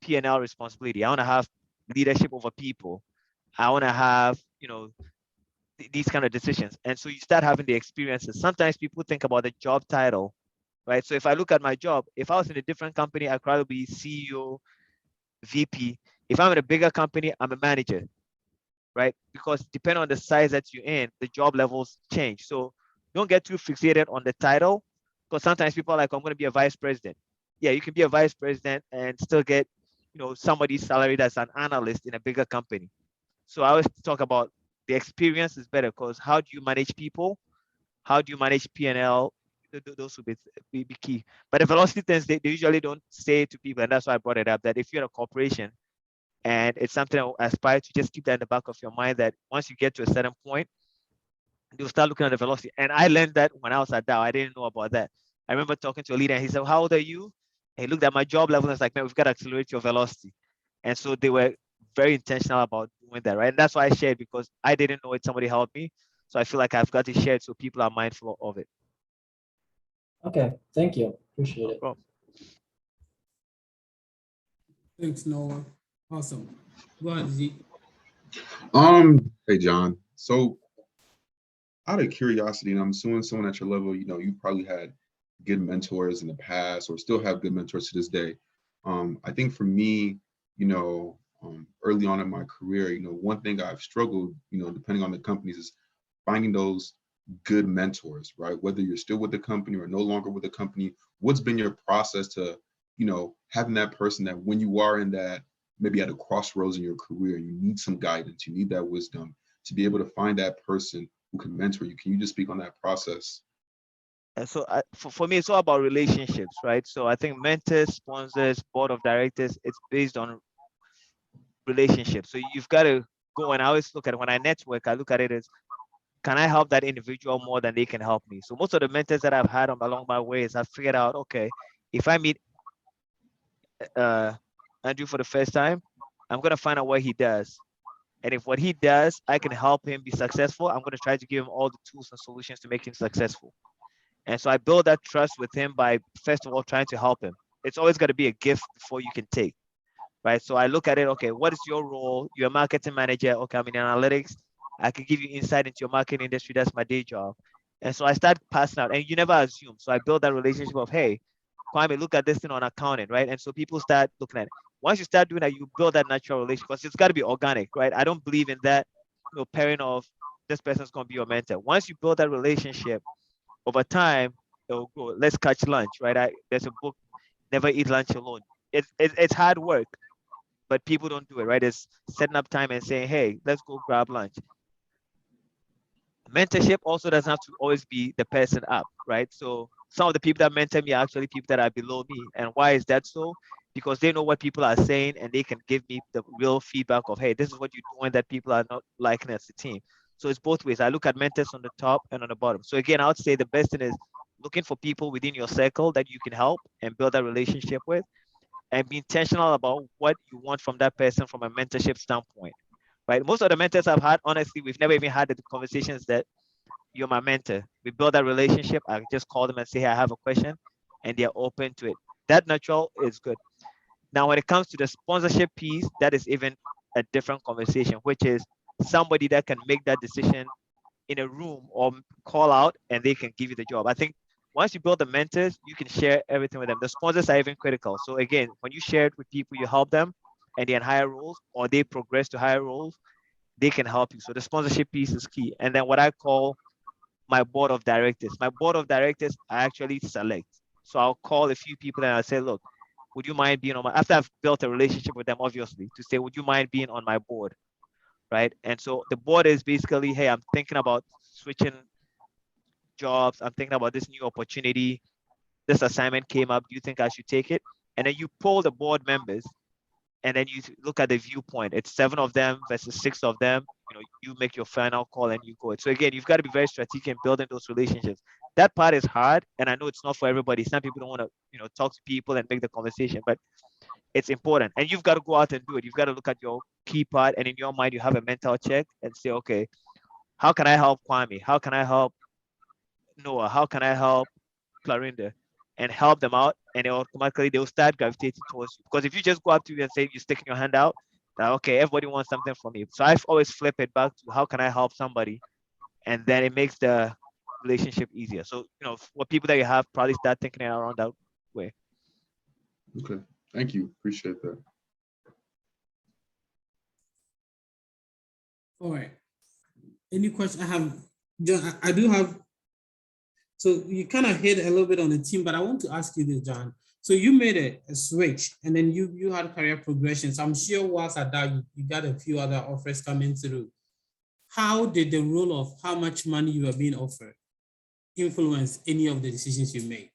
P&L responsibility. I want to have leadership over people. I want to have, these kind of decisions. And so you start having the experiences. Sometimes people think about the job title, right? So if I look at my job, if I was in a different company, I'd probably be CEO, VP. If I'm in a bigger company, I'm a manager, right? Because depending on the size that you're in, the job levels change. So don't get too fixated on the title, because sometimes people are like, I'm going to be a vice president. Yeah, you can be a vice president and still get, somebody's salary that's an analyst in a bigger company. So I always talk about the experience is better because how do you manage people? How do you manage P&L? Those would be key. But the velocity things, they usually don't say to people, and that's why I brought it up, that if you're in a corporation, and it's something I aspire to just keep that in the back of your mind that once you get to a certain point, you'll start looking at the velocity. And I learned that when I was at Dow. I didn't know about that. I remember talking to a leader and he said, how old are you? And he looked at my job level and was like, man, we've got to accelerate your velocity. And so they were very intentional about doing that, right? And that's why I shared because I didn't know it. Somebody helped me. So I feel like I've got to share it so people are mindful of it. Okay, thank you. Appreciate No it. problem. Thanks, Noah. Awesome. Go ahead, Z. Hey John. So out of curiosity, and I'm assuming someone at your level, you probably had good mentors in the past or still have good mentors to this day. I think for me, early on in my career, one thing I've struggled, depending on the companies, is finding those good mentors, right? Whether you're still with the company or no longer with the company, what's been your process to, having that person that when you are in that, maybe at a crossroads in your career, you need some guidance, you need that wisdom to be able to find that person who can mentor you. Can you just speak on that process? And so for me, it's all about relationships, right? So I think mentors, sponsors, board of directors, it's based on relationships. So you've got to go, and I always look at it when I network, I look at it as, can I help that individual more than they can help me? So most of the mentors that I've had along my ways, I've figured out, okay, if I meet uh, Andrew for the first time, I'm going to find out what he does. And if what he does, I can help him be successful, I'm going to try to give him all the tools and solutions to make him successful. And so I build that trust with him by, first of all, trying to help him. It's always going to be a gift before you can take, right? So I look at it, okay, what is your role? You're a marketing manager. Okay, I'm in analytics. I can give you insight into your marketing industry. That's my day job. And so I start passing out, and you never assume. So I build that relationship of, hey, Kwame, look at this thing on accounting, right? And so people start looking at it. Once you start doing that, you build that natural relationship because it's got to be organic, right? I don't believe in that, pairing of this person's going to be your mentor. Once you build that relationship over time, it'll go. Let's catch lunch, right? There's a book, Never Eat Lunch Alone. It's hard work, but people don't do it, right? It's setting up time and saying, hey, let's go grab lunch. Mentorship also doesn't have to always be the person up, right? So some of the people that mentor me are actually people that are below me. And why is that so? Because they know what people are saying and they can give me the real feedback of, hey, this is what you're doing that people are not liking as a team. So it's both ways. I look at mentors on the top and on the bottom. So again, I would say the best thing is looking for people within your circle that you can help and build that relationship with, and be intentional about what you want from that person from a mentorship standpoint, right? Most of the mentors I've had, honestly, we've never even had the conversations that you're my mentor. We build that relationship. I just call them and say, hey, I have a question, and they're open to it. That natural is good. Now, when it comes to the sponsorship piece, that is even a different conversation, which is somebody that can make that decision in a room or call out and they can give you the job. I think once you build the mentors, you can share everything with them. The sponsors are even critical. So again, when you share it with people, you help them and they're in higher roles or they progress to higher roles, they can help you. So the sponsorship piece is key. And then what I call my board of directors. My board of directors I actually select. So I'll call a few people and I'll say, look, would you mind being on my, after I've built a relationship with them, obviously, to say, would you mind being on my board? Right. And so the board is basically, hey, I'm thinking about switching jobs. I'm thinking about this new opportunity. This assignment came up. Do you think I should take it? And then you poll the board members and then you look at the viewpoint. It's 7 of them versus 6 of them. you make your final call and you go. So again, you've got to be very strategic in building those relationships. That part is hard, and I know it's not for everybody. Some people don't want to, talk to people and make the conversation, but it's important. And you've got to go out and do it. You've got to look at your key part, and in your mind, you have a mental check and say, okay, how can I help Kwame? How can I help Noah? How can I help Clarinda? And help them out, and automatically they'll start gravitating towards you. Because if you just go up to you and say you're sticking your hand out, okay, everybody wants something from me. So I've always flip it back to how can I help somebody, and then it makes the relationship easier. So for people that you have, probably start thinking it around that way. Okay, thank you. Appreciate that. All right. Any question? I have, John, I do have, so you kind of hit a little bit on the team, but I want to ask you this, John. So you made a switch, and then you had career progression. So I'm sure whilst at that, you got a few other offers coming through. How did the role of how much money you were being offered influence any of the decisions you made?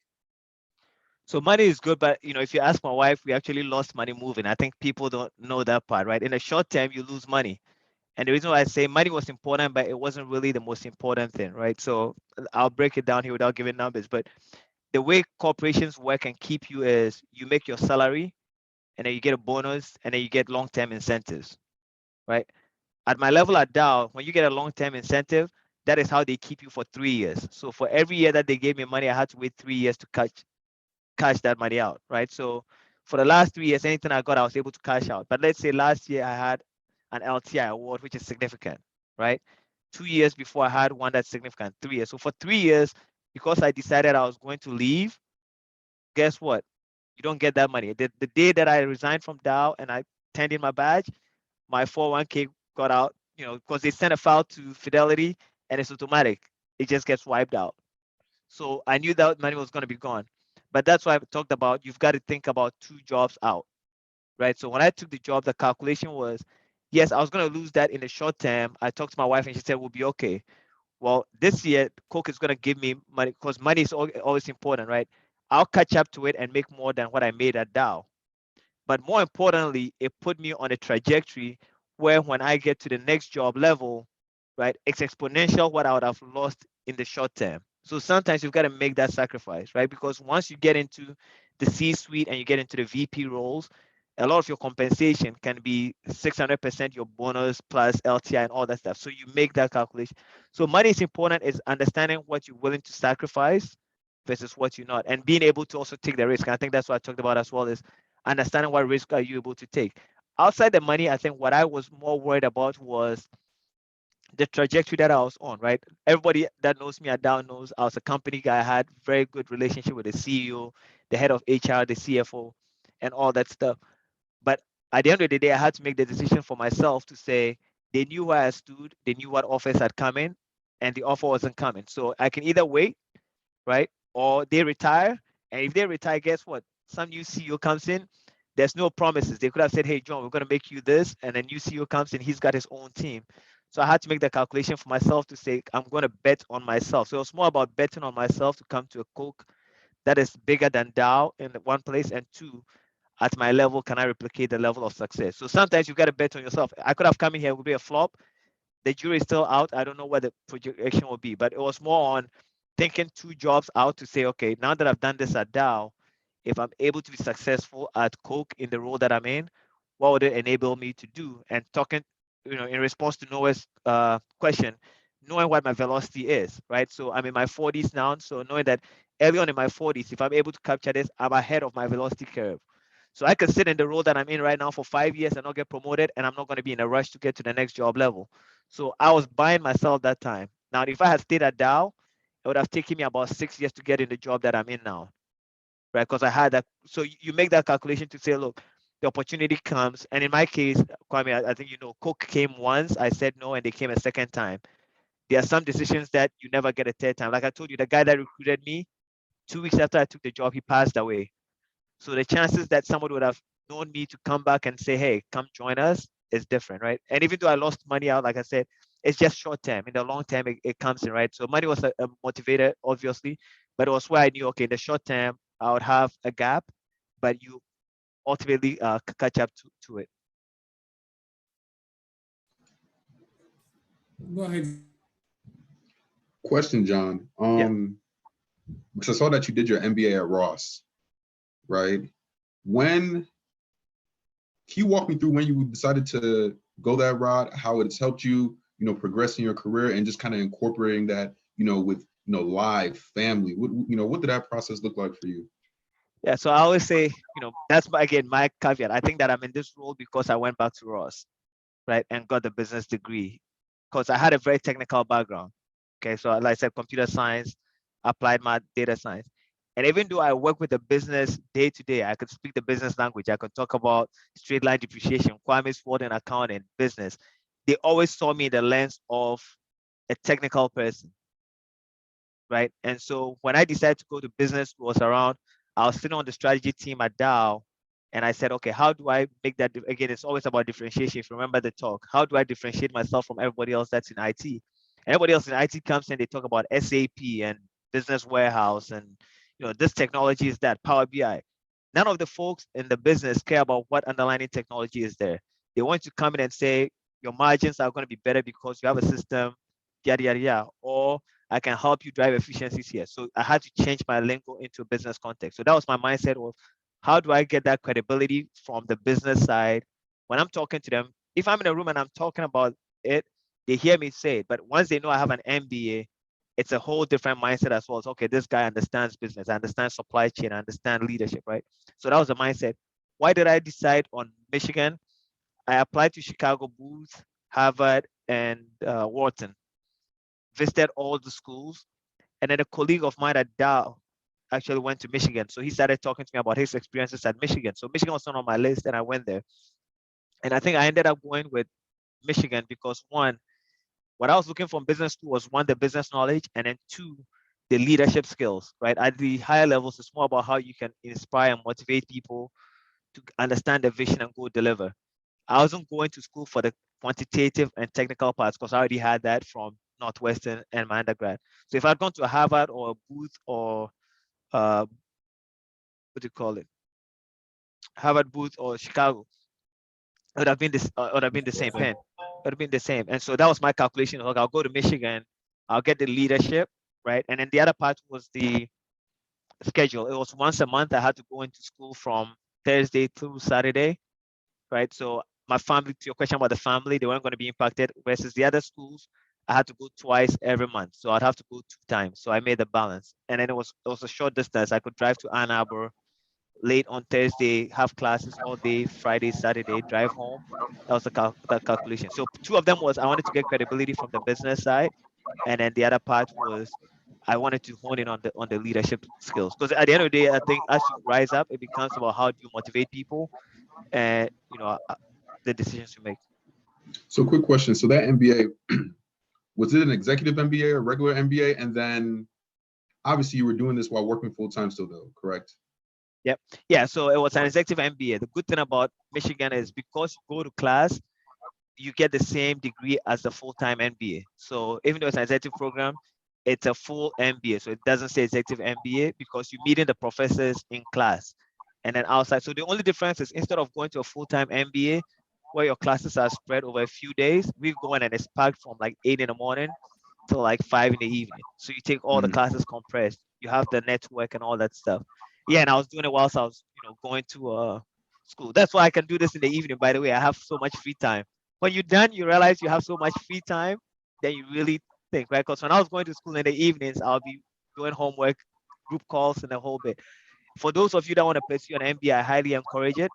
So money is good, but if you ask my wife, we actually lost money moving. I think people don't know that part, right? In the short term, you lose money. And the reason why I say money was important, but it wasn't really the most important thing, right? So I'll break it down here without giving numbers. But the way corporations work and keep you is you make your salary, and then you get a bonus, and then you get long-term incentives, right? At my level at Dow, when you get a long-term incentive, that is how they keep you for 3 years. So for every year that they gave me money, I had to wait 3 years to cash that money out, right? So for the last 3 years, anything I got, I was able to cash out. But let's say last year I had an LTI award, which is significant, right? 2 years before I had one that's significant, 3 years. So for 3 years, because I decided I was going to leave, guess what? You don't get that money. The day that I resigned from Dow and I turned in my badge, my 401k got out, because they send a file to Fidelity and it's automatic. It just gets wiped out. So I knew that money was going to be gone. But that's why I talked about you've got to think about 2 jobs out, right? So when I took the job, the calculation was, yes, I was going to lose that in the short term. I talked to my wife and she said, we'll be okay. Well, this year, Coke is going to give me money because money is always important, right? I'll catch up to it and make more than what I made at Dow. But more importantly, it put me on a trajectory where when I get to the next job level, right, it's exponential what I would have lost in the short term. So sometimes you've got to make that sacrifice, right? Because once you get into the C-suite and you get into the VP roles, a lot of your compensation can be 600% your bonus plus LTI and all that stuff. So you make that calculation. So money is important, is understanding what you're willing to sacrifice versus what you're not, and being able to also take the risk. And I think that's what I talked about as well, is understanding what risk are you able to take. Outside the money, I think what I was more worried about was the trajectory that I was on, right? Everybody that knows me at Dow knows I was a company guy. I had very good relationship with the CEO, the head of HR, the CFO, and all that stuff. But at the end of the day, I had to make the decision for myself to say they knew where I stood, they knew what offers had come in, and the offer wasn't coming. So I can either wait, right? Or they retire. And if they retire, guess what? Some new CEO comes in. There's no promises. They could have said, hey, John, we're going to make you this. And a new CEO comes in, he's got his own team. So I had to make the calculation for myself to say, I'm going to bet on myself. So it's more about betting on myself to come to a Coke that is bigger than Dow in one place. And two, at my level, can I replicate the level of success? So sometimes you've got to bet on yourself. I could have come in here, it would be a flop. The jury is still out. I don't know what the projection will be, but it was more on thinking 2 jobs out to say, okay, now that I've done this at Dow, if I'm able to be successful at Coke in the role that I'm in, what would it enable me to do? And talking, in response to Noah's question, knowing what my velocity is, right? So I'm in my 40s now. So knowing that early on in my 40s, if I'm able to capture this, I'm ahead of my velocity curve. So I could sit in the role that I'm in right now for 5 years and not get promoted, and I'm not going to be in a rush to get to the next job level. So I was buying myself that time. Now, if I had stayed at Dow, it would have taken me about 6 years to get in the job that I'm in now, right? Because I had that. So you make that calculation to say, look, the opportunity comes. And in my case, Kwame, I think Coke came once. I said no, and they came a second time. There are some decisions that you never get a third time. Like I told you, the guy that recruited me, 2 weeks after I took the job, he passed away. So the chances that somebody would have known me to come back and say, hey, come join us is different, right? And even though I lost money out, like I said, it's just short term. In the long term, it comes in, right? So money was a motivator, obviously, but it was where I knew, okay, in the short term, I would have a gap, but you ultimately catch up to it. Go ahead. Question, John. Yeah. Because I saw that you did your MBA at Ross, right? When Can you walk me through when you decided to go that route, how it's helped you, progress in your career and just kind of incorporating that, with, life, family? What did that process look like for you? Yeah. So I always say, that's again my caveat. I think that I'm in this role because I went back to Ross, right, and got the business degree because I had a very technical background. Okay. So like I said, computer science, applied math, data science. And even though I work with the business day to day, I could speak the business language. I could talk about straight line depreciation, Kwame's Word and accounting, business. They always saw me in the lens of a technical person, right? And so when I decided to go to business, was around, I was sitting on the strategy team at Dow, and I said, okay, how do I make that? Again, it's always about differentiation. If you remember the talk, how do I differentiate myself from everybody else that's in IT? Everybody else in IT comes in, they talk about SAP and business warehouse, and this technology is that Power BI. None of the folks in the business care about what underlying technology is there. They want to come in and say your margins are going to be better because you have a system, yada yada yada, or I can help you drive efficiencies here. So I had to change my lingo into a business context. So that was my mindset was how do I get that credibility from the business side when I'm talking to them? If I'm in a room and I'm talking about it, they hear me say it. But once they know I have an MBA, it's a whole different mindset as well. It's okay, this guy understands business, I understand supply chain, I understand leadership, right? So that was the mindset. Why did I decide on Michigan? I applied to Chicago, Booth, Harvard, and Wharton, visited all the schools. And then a colleague of mine at Dow actually went to Michigan. So he started talking to me about his experiences at Michigan. So Michigan was not on my list, and I went there. And I think I ended up going with Michigan because one, what I was looking for in business school was one, the business knowledge, and then two, the leadership skills, right? At the higher levels, it's more about how you can inspire and motivate people to understand the vision and go deliver. I wasn't going to school for the quantitative and technical parts because I already had that from Northwestern and my undergrad. So if I'd gone to Harvard or Booth or what do you call it, Harvard, Booth, or Chicago, it would have been this. Would have been the same pen. It would have been the same. And so that was my calculation. Like I'll go to Michigan, I'll get the leadership, right? And then the other part was the schedule. It was once a month. I had to go into school from Thursday through Saturday, right? So my family, to your question about the family, they weren't going to be impacted. Versus the other schools, I had to go twice every month, so I'd have to go 2 times. So I made the balance, and then it was a short distance. I could drive to Ann Arbor late on Thursday, have classes all day, Friday, Saturday, drive home. That was the calculation. So two of them was I wanted to get credibility from the business side, and then the other part was I wanted to hone in on the leadership skills. Because at the end of the day, I think as you rise up, it becomes about how do you motivate people and the decisions you make. So quick question. So that MBA, was it an executive MBA or regular MBA? And then obviously you were doing this while working full time still though, correct? Yep. Yeah. So it was an executive MBA. The good thing about Michigan is because you go to class, you get the same degree as the full-time MBA. So even though it's an executive program, it's a full MBA. So it doesn't say executive MBA because you're meeting the professors in class and then outside. So the only difference is instead of going to a full-time MBA where your classes are spread over a few days, we've gone and it's packed from like 8 in the morning till like 5 in the evening. So you take all the Mhm. classes compressed. You have the network and all that stuff. Yeah, and I was doing it whilst I was, going to school. That's why I can do this in the evening. By the way, I have so much free time. When you're done, you realize you have so much free time, then you really think, right? Because when I was going to school in the evenings, I'll be doing homework, group calls, and the whole bit. For those of you that want to pursue an MBA, I highly encourage it.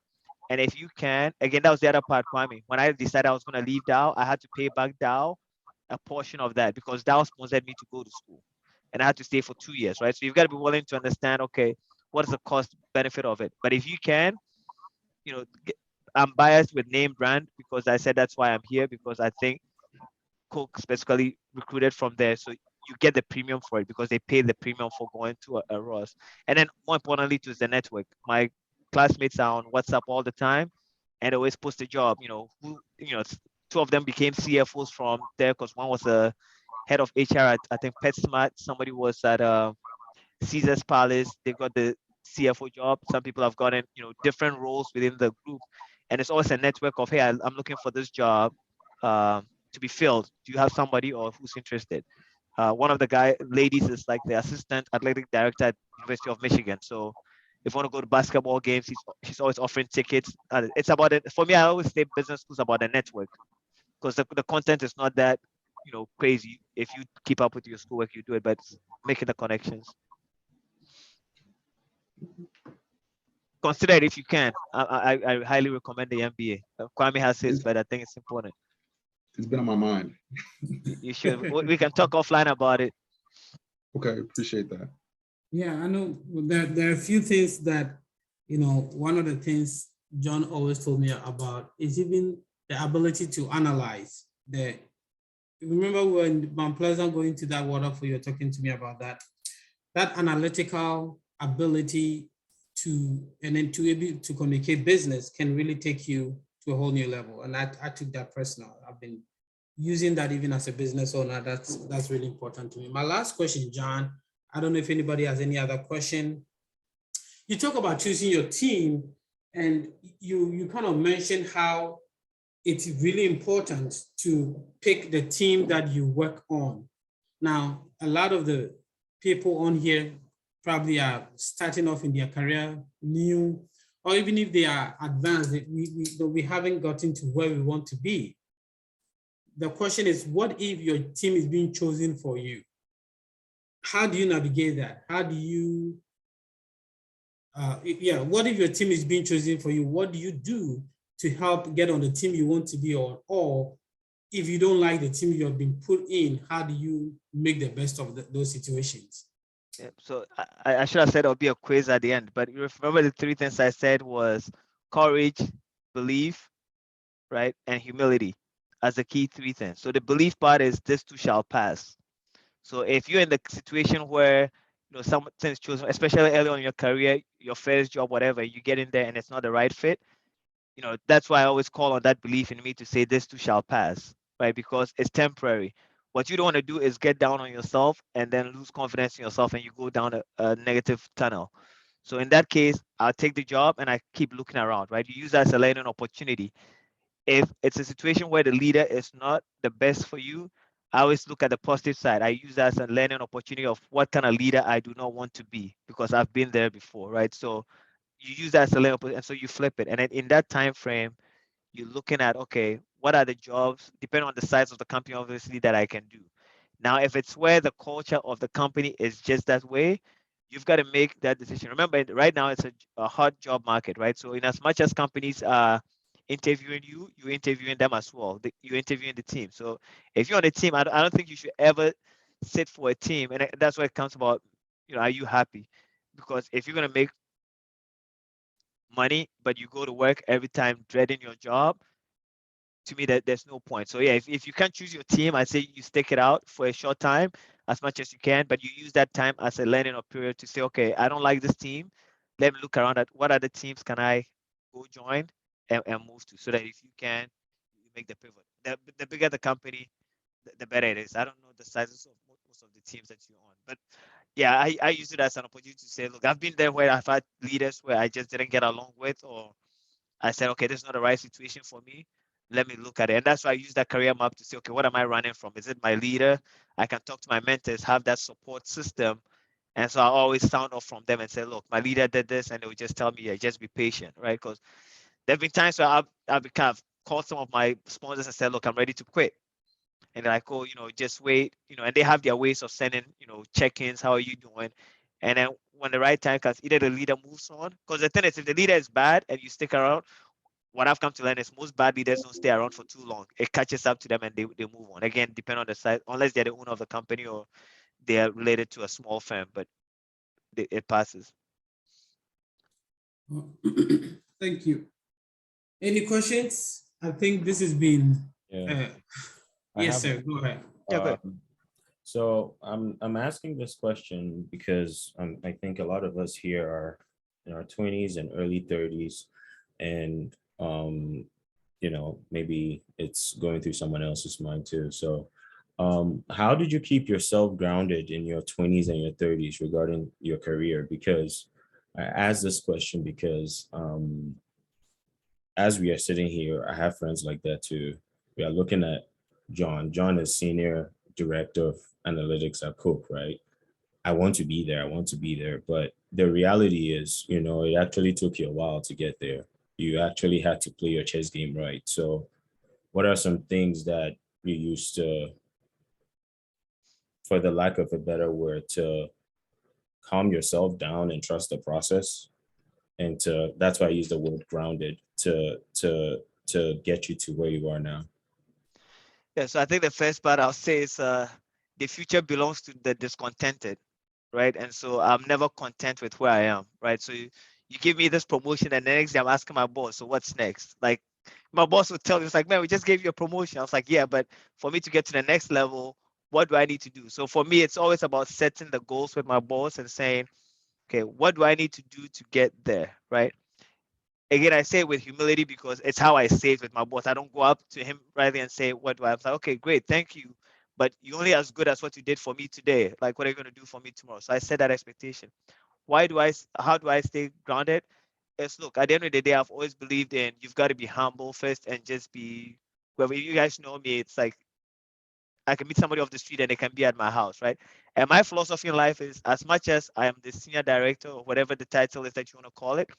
And if you can, again, that was the other part, Kwame. When I decided I was going to leave Dow, I had to pay back Dow a portion of that because Dow sponsored me to go to school. And I had to stay for 2 years, right? So you've got to be willing to understand, okay, what is the cost benefit of it? But if you can, you know, I'm biased with name brand because I said that's why I'm here because I think Coke specifically recruited from there. So you get the premium for it because they pay the premium for going to a Ross. And then more importantly, to the network. My classmates are on WhatsApp all the time and they always post a job, two of them became CFOs from there because one was a head of HR at, I think, PetSmart. Somebody was at Caesar's Palace. They got the CFO job. Some people have gotten, different roles within the group. And it's always a network of, hey, I'm looking for this job. to be filled. Do you have somebody or who's interested? One of the ladies is like the assistant athletic director at University of Michigan. So if you want to go to basketball games, she's always offering tickets. It's about it. For me, I always say business school's about a network because the content is not that crazy. If you keep up with your schoolwork, you do it, but it's making the connections. Consider it if you can. I highly recommend the MBA. Kwame has his, It's, but I think it's important. it's been on my mind. You should. We can talk offline about it. Okay, appreciate that. Yeah, I know there are a few things that, one of the things John always told me about is even the ability to analyze. Remember when Mount Pleasant going to that waterfall, you're talking to me about that analytical ability and then to be able to communicate business can really take you to a whole new level. And I took that personal. I've been using that even as a business owner. That's really important to me. My last question, John, I don't know if anybody has any other question. You talk about choosing your team, and you kind of mentioned how it's really important to pick the team that you work on. Now, a lot of the people on here probably are starting off in their career new, or even if they are advanced, we haven't gotten to where we want to be. The question is, what if your team is being chosen for you? How do you navigate that? How do you, what if your team is being chosen for you? What do you do to help get on the team you want to be on? Or if you don't like the team you have been put in, how do you make the best of those situations? Yeah, so I should have said there'll be a quiz at the end, but you remember the three things I said was courage, belief, right, and humility as the key three things. So the belief part is this too shall pass. So if you're in the situation where something's chosen, especially early on in your career, your first job, whatever, you get in there and it's not the right fit, that's why I always call on that belief in me to say this too shall pass, right? Because it's temporary. What you don't want to do is get down on yourself and then lose confidence in yourself and you go down a negative tunnel. So in that case, I'll take the job and I keep looking around, right? You use that as a learning opportunity. If it's a situation where the leader is not the best for you, I always look at the positive side. I use that as a learning opportunity of what kind of leader I do not want to be because I've been there before, right? So you use that as a learning opportunity, and so you flip it. And then in that time frame, you're looking at, okay, what are the jobs, depending on the size of the company, obviously, that I can do. Now, if it's where the culture of the company is just that way, you've got to make that decision. Remember, right now it's a hot job market, right? So in as much as companies are interviewing you, you're interviewing them as well. You're interviewing the team. So if you're on a team, I don't think you should ever sit for a team. And that's why it comes about, are you happy? Because if you're going to make money, but you go to work every time dreading your job, to me that there's no point. So yeah, if you can't choose your team, I say you stick it out for a short time as much as you can, but you use that time as a learning period to say, okay, I don't like this team. Let me look around at what other teams can I go join and move to, so that if you can, you make the pivot. The bigger the company, the better it is. I don't know the sizes of most of the teams that you're on, but yeah, I use it as an opportunity to say, look, I've been there where I've had leaders where I just didn't get along with, or I said, okay, this is not the right situation for me. Let me look at it. And that's why I use that career map to say, okay, what am I running from? Is it my leader? I can talk to my mentors, have that support system. And so I always sound off from them and say, look, my leader did this. And they would just tell me, yeah, just be patient, right? Because there have been times where I've kind of called some of my sponsors and said, look, I'm ready to quit. And they're like, oh, just wait, and they have their ways of sending, check-ins, how are you doing? And then when the right time comes, either the leader moves on, because the thing is, if the leader is bad and you stick around, what I've come to learn is most bad leaders don't stay around for too long. It catches up to them and they move on. Again, depending on the size, unless they're the owner of the company or they are related to a small firm, but it passes. Thank you. Any questions? I think this has been. Yeah, I Yes, have. sir. Go ahead. Yeah, good. So I'm asking this question because I think a lot of us here are in our 20s and early 30s, and maybe it's going through someone else's mind too. So how did you keep yourself grounded in your 20s and your 30s regarding your career? Because I asked this question because as we are sitting here, I have friends like that too. We are looking at John. John is senior director of analytics at Coke, right? I want to be there. I want to be there. But the reality is, it actually took you a while to get there. You actually had to play your chess game right. So, what are some things that you used to, for the lack of a better word, to calm yourself down and trust the process? And that's why I use the word grounded to get you to where you are now. Yeah, so I think the first part I'll say is the future belongs to the discontented, right? And so I'm never content with where I am, right? So you give me this promotion, and the next day I'm asking my boss, so what's next? Like my boss would tell me, it's like, man, we just gave you a promotion. I was like, yeah, but for me to get to the next level, what do I need to do? So for me, it's always about setting the goals with my boss and saying, okay, what do I need to do to get there, right? Again, I say it with humility because it's how I say it with my boss. I don't go up to him right and say, what do I have? Like, okay, great, thank you. But you're only as good as what you did for me today. Like, what are you going to do for me tomorrow? So I set that expectation. How do I stay grounded? It's look, at the end of the day, I've always believed in you've got to be humble first and just be, whoever you guys know me, it's like I can meet somebody off the street and they can be at my house, right? And my philosophy in life is as much as I am the senior director or whatever the title is that you want to call it,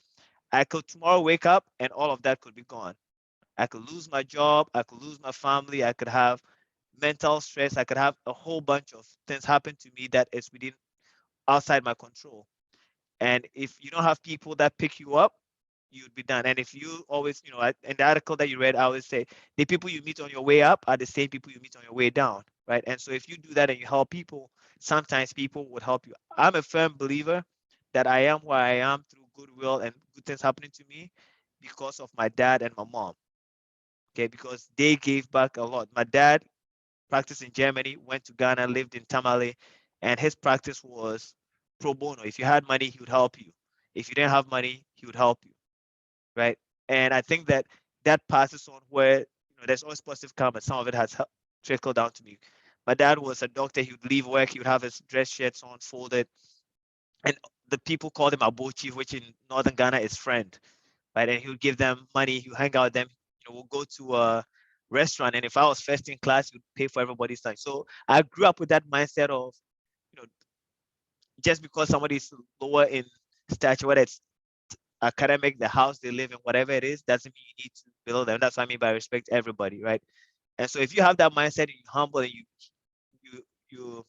I could tomorrow wake up and all of that could be gone. I could lose my job. I could lose my family. I could have mental stress. I could have a whole bunch of things happen to me that is within outside my control. And if you don't have people that pick you up, you'd be done. And if you always, in the article that you read, I always say the people you meet on your way up are the same people you meet on your way down, right? And so if you do that and you help people, sometimes people would help you. I'm a firm believer that I am where I am through goodwill and good things happening to me because of my dad and my mom. Okay, because they gave back a lot. My dad practiced in Germany, went to Ghana, lived in Tamale, and his practice was pro bono. If you had money, he would help you. If you didn't have money, he would help you, right? And I think that that passes on where there's always positive karma. Some of it has trickled down to me. My dad was a doctor. He would leave work. He would have his dress shirts on folded, and the people called him Abochi, which in northern Ghana is friend, right? And he would give them money. He would hang out with them. We'll go to a restaurant, and if I was first in class, he would pay for everybody's time. So I grew up with that mindset of, you know, just because somebody is lower in stature, whether it's academic, the house they live in, whatever it is, doesn't mean you need to below them. That's what I mean by respect everybody, right? And so if you have that mindset and you humble and you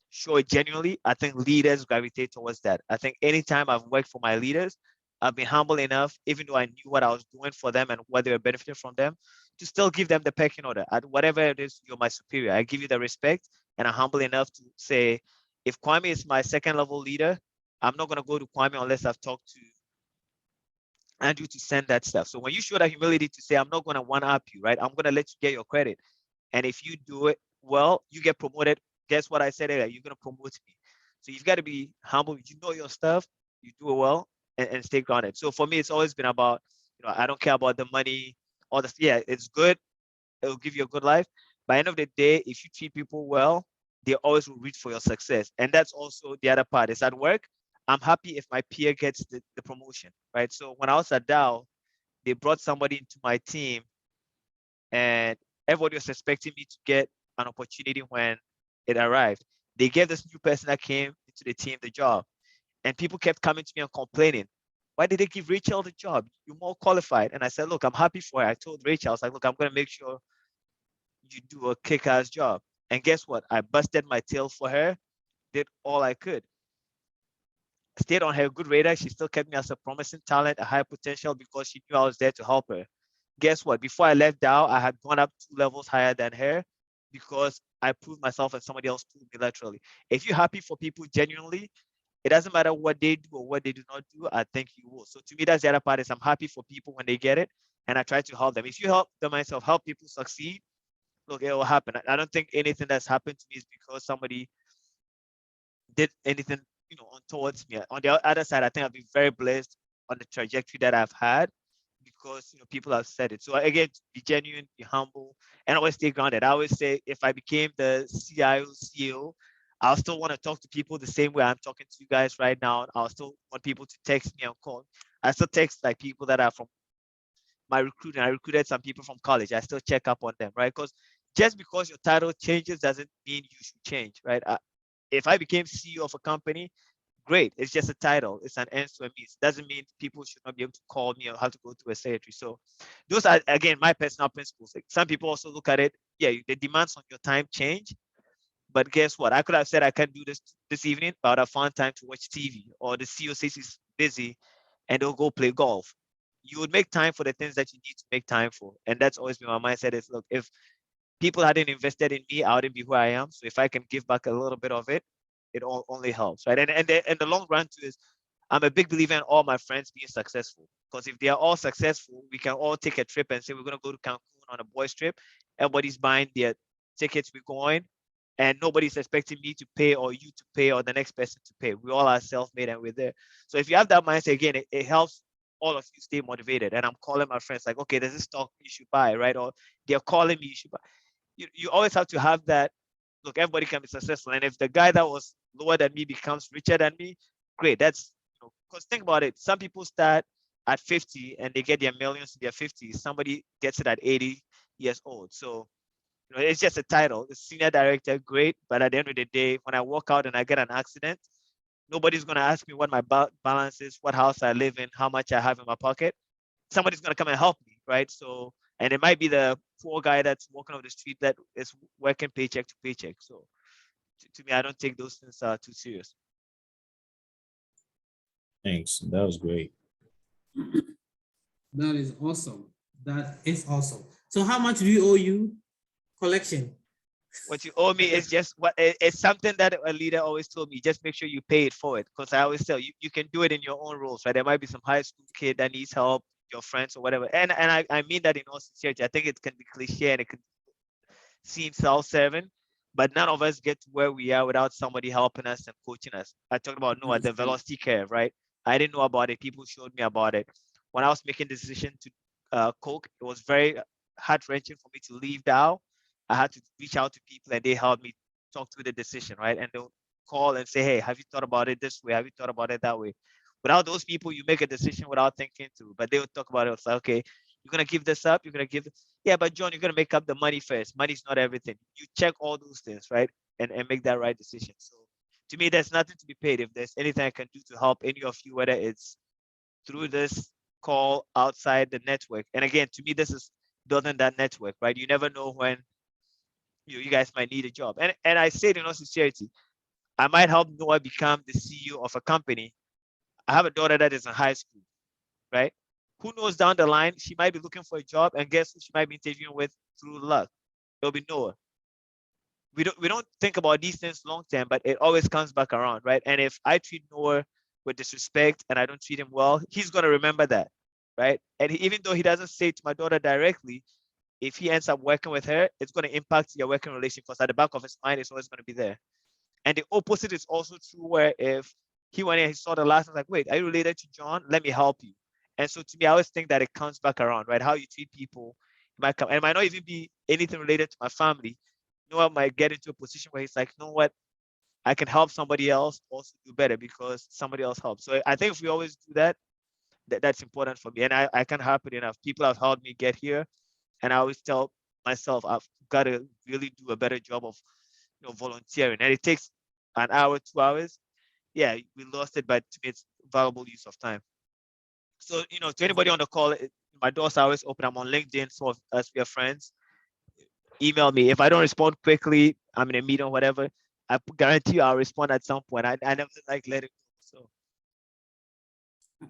show it genuinely, I think leaders gravitate towards that. I think anytime I've worked for my leaders, I've been humble enough, even though I knew what I was doing for them and what they were benefiting from them, to still give them the pecking order. At whatever it is, you're my superior. I give you the respect, and I'm humble enough to say, if Kwame is my second level leader, I'm not gonna go to Kwame unless I've talked to Andrew to send that stuff. So when you show that humility to say, I'm not gonna one up you, right? I'm gonna let you get your credit. And if you do it well, you get promoted. Guess what I said earlier? You're gonna promote me. So you've got to be humble. You know your stuff. You do it well, and stay grounded. So for me, it's always been about, I don't care about the money. All this, yeah, it's good. It'll give you a good life. By the end of the day, if you treat people well, they always will reach for your success. And that's also the other part. Is at work, I'm happy if my peer gets the promotion, right? So when I was at Dow, they brought somebody into my team, and everybody was expecting me to get an opportunity when it arrived. They gave this new person that came into the team the job, and people kept coming to me and complaining. Why did they give Rachel the job? You're more qualified. And I said, look, I'm happy for her. I told Rachel, I was like, look, I'm going to make sure you do a kick-ass job. And guess what? I busted my tail for her, did all I could. Stayed on her good radar. She still kept me as a promising talent, a high potential, because she knew I was there to help her. Guess what? Before I left Dow, I had gone up 2 levels higher than her because I proved myself and somebody else proved me laterally. If you're happy for people genuinely, it doesn't matter what they do or what they do not do, I think you will. So to me, that's the other part is I'm happy for people when they get it, and I try to help them. If you help them myself, help people succeed, look, it will happen. I don't think anything that's happened to me is because somebody did anything, on towards me. On the other side, I think I've been very blessed on the trajectory that I've had because people have said it. So again, be genuine, be humble, and always stay grounded. I always say if I became the CIO, CEO, I'll still want to talk to people the same way I'm talking to you guys right now. I'll still want people to text me and call. I still text like people that are from my recruiting. I recruited some people from college. I still check up on them, right? Because just because your title changes doesn't mean you should change, right? If I became CEO of a company, great. It's just a title. It's an ends to a means. Doesn't mean people should not be able to call me or have to go to a secretary. So those are, again, my personal principles. Like, some people also look at it. Yeah, the demands on your time change. But guess what? I could have said I can't do this evening, but I found time to watch TV, or the CEO says he's busy and they'll go play golf. You would make time for the things that you need to make time for. And that's always been my mindset is, look, if people hadn't invested in me, I wouldn't be who I am. So if I can give back a little bit of it, it only helps, right? And the long run too is, I'm a big believer in all my friends being successful. Because if they are all successful, we can all take a trip and say we're gonna go to Cancun on a boys trip. Everybody's buying their tickets, we're going, and nobody's expecting me to pay or you to pay or the next person to pay. We all are self-made and we're there. So if you have that mindset, again, it helps all of you stay motivated. And I'm calling my friends like, okay, there's this stock you should buy, right? Or they're calling me, you should buy. You always have to have that. Look, everybody can be successful. And if the guy that was lower than me becomes richer than me, great. That's, because think about it. Some people start at 50 and they get their millions in their 50s. Somebody gets it at 80 years old. So, it's just a title. The senior director, great. But at the end of the day, when I walk out and I get an accident, nobody's going to ask me what my balance is, what house I live in, how much I have in my pocket. Somebody's going to come and help me, right? So, and it might be the poor guy that's walking off the street that is working paycheck to paycheck. So to me, I don't take those things too serious. Thanks. That was great. That is awesome. That is awesome. So how much do you owe you? Collection. What you owe me is just it's something that a leader always told me. Just make sure you pay it forward, because I always tell you, you can do it in your own rules, right? There might be some high school kid that needs help, your friends or whatever, and I mean that in all sincerity. I think it can be cliche and it can seem self-serving, but none of us get to where we are without somebody helping us and coaching us. I talked about Noah, the velocity curve, right? I didn't know about it. People showed me about it. When I was making the decision to cook, it was very heart-wrenching for me to leave Dow. I had to reach out to people and they helped me talk through the decision, right? And they'll call and say, hey, have you thought about it this way? Have you thought about it that way? Without those people, you make a decision without thinking through. But they would talk about it. It's like, okay, you're gonna give this up, you're gonna give this. Yeah, but John, you're gonna make up the money first. Money's not everything. You check all those things, right? And make that right decision. So to me, there's nothing to be paid. If there's anything I can do to help any of you, whether it's through this call outside the network. And again, to me, this is building that network, right? You never know when you guys might need a job. And I say it in all sincerity, I might help Noah become the CEO of a company. I have a daughter that is in high school, right? Who knows, down the line, she might be looking for a job, and guess who she might be interviewing with through luck? It'll be Noah. We don't think about these things long term, but it always comes back around, right? And if I treat Noah with disrespect and I don't treat him well, he's gonna remember that, right? And even though he doesn't say it to my daughter directly, if he ends up working with her, it's gonna impact your working relationship, because at the back of his mind, it's always gonna be there. And the opposite is also true, where if he went in, he saw the last, like, wait, are you related to John? Let me help you. And so to me, I always think that it comes back around, right? How you treat people might come, and it might not even be anything related to my family. Noah might get into a position where he's like, you know what? I can help somebody else also do better because somebody else helps. So I think if we always do that, that's important for me. And I can't help it enough. People have helped me get here. And I always tell myself, I've got to really do a better job of volunteering. And it takes an hour, 2 hours. Yeah, we lost it, but to me, it's valuable use of time. So, to anybody on the call, my doors are always open. I'm on LinkedIn, so as we are friends, email me. If I don't respond quickly, I'm in a meeting or whatever, I guarantee you I'll respond at some point. I never like let it go.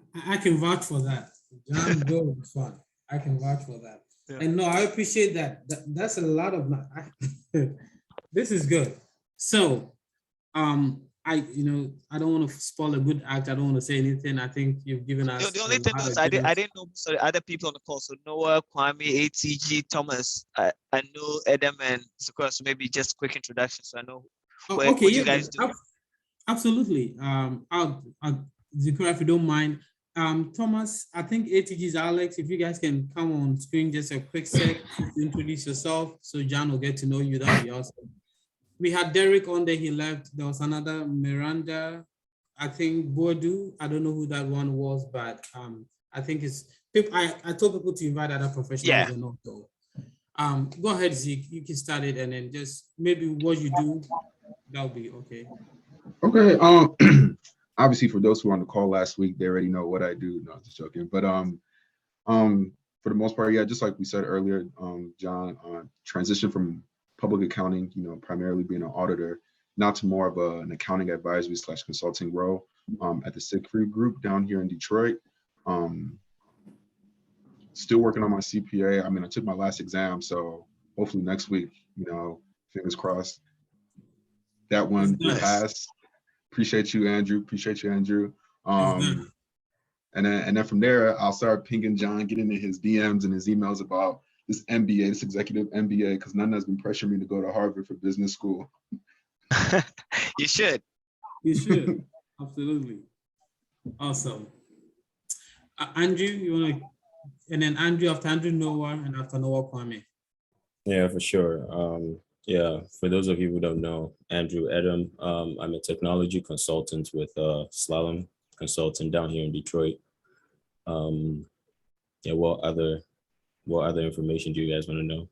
So I can vouch for that. John Doe was fun. I can vouch for that. yeah. And no, I appreciate that. That's a lot of this is good. So I don't want to spoil a good act. I don't want to say anything. I think you've given us The a only thing lot was of I gems. didn't know other people on the call. So Noah, Kwame, ATG, Thomas. I know Adam and Sakura. So maybe just quick introduction. So I know Oh, okay, what you yeah, guys do. absolutely. I'll Zikura, if you don't mind. Thomas, I think ATG's Alex. If you guys can come on screen, just a quick sec to introduce yourself, so John will get to know you. That'd be awesome. We had Derek on there. He left. There was another Miranda. I think Bordu. I don't know who that one was, but I think it's. I told people to invite other Yeah. professionals and also. Go ahead, Zeke. You can start it, and then just maybe what you do. That'll be okay. Okay. Obviously, for those who were on the call last week, they already know what I do. No, just joking. But for the most part, yeah, just like we said earlier, John, transition from public accounting, primarily being an auditor, now to more of an accounting advisory / consulting role at the Siegfried Group down here in Detroit. Still working on my CPA. I mean, I took my last exam, so hopefully next week, fingers crossed, that one will Nice. pass. Appreciate you, Andrew. It's done. And then from there, I'll start pinging John, getting in his DMs and his emails about this MBA, this executive MBA, because none has been pressuring me to go to Harvard for business school. You should. You should. Absolutely. Awesome. Andrew, you want to, and then Andrew, after Andrew, Noah, and after Noah, Kwame. Yeah, for sure. Yeah, for those of you who don't know, Andrew Edom, I'm a technology consultant with Slalom Consulting down here in Detroit. Yeah, what other information do you guys want to know?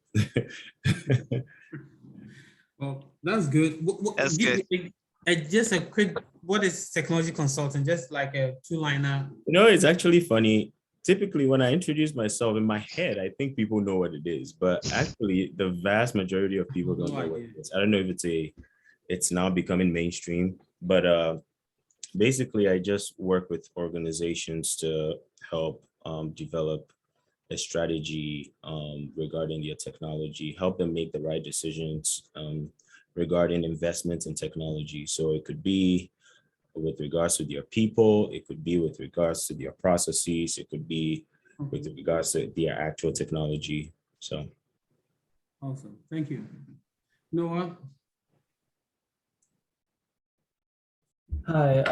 Well, that's good. That's Give good. me just a quick, what is technology consultant? Just like a two-liner. It's actually funny. Typically, when I introduce myself in my head, I think people know what it is, but actually the vast majority of people don't know what it is. I don't know if it's now becoming mainstream, but basically I just work with organizations to help develop a strategy regarding their technology, help them make the right decisions regarding investments in technology. So it could be with regards to their people, it could be with regards to their processes, it could be with regards to their actual technology. So Awesome. Thank you. Noah? Hi,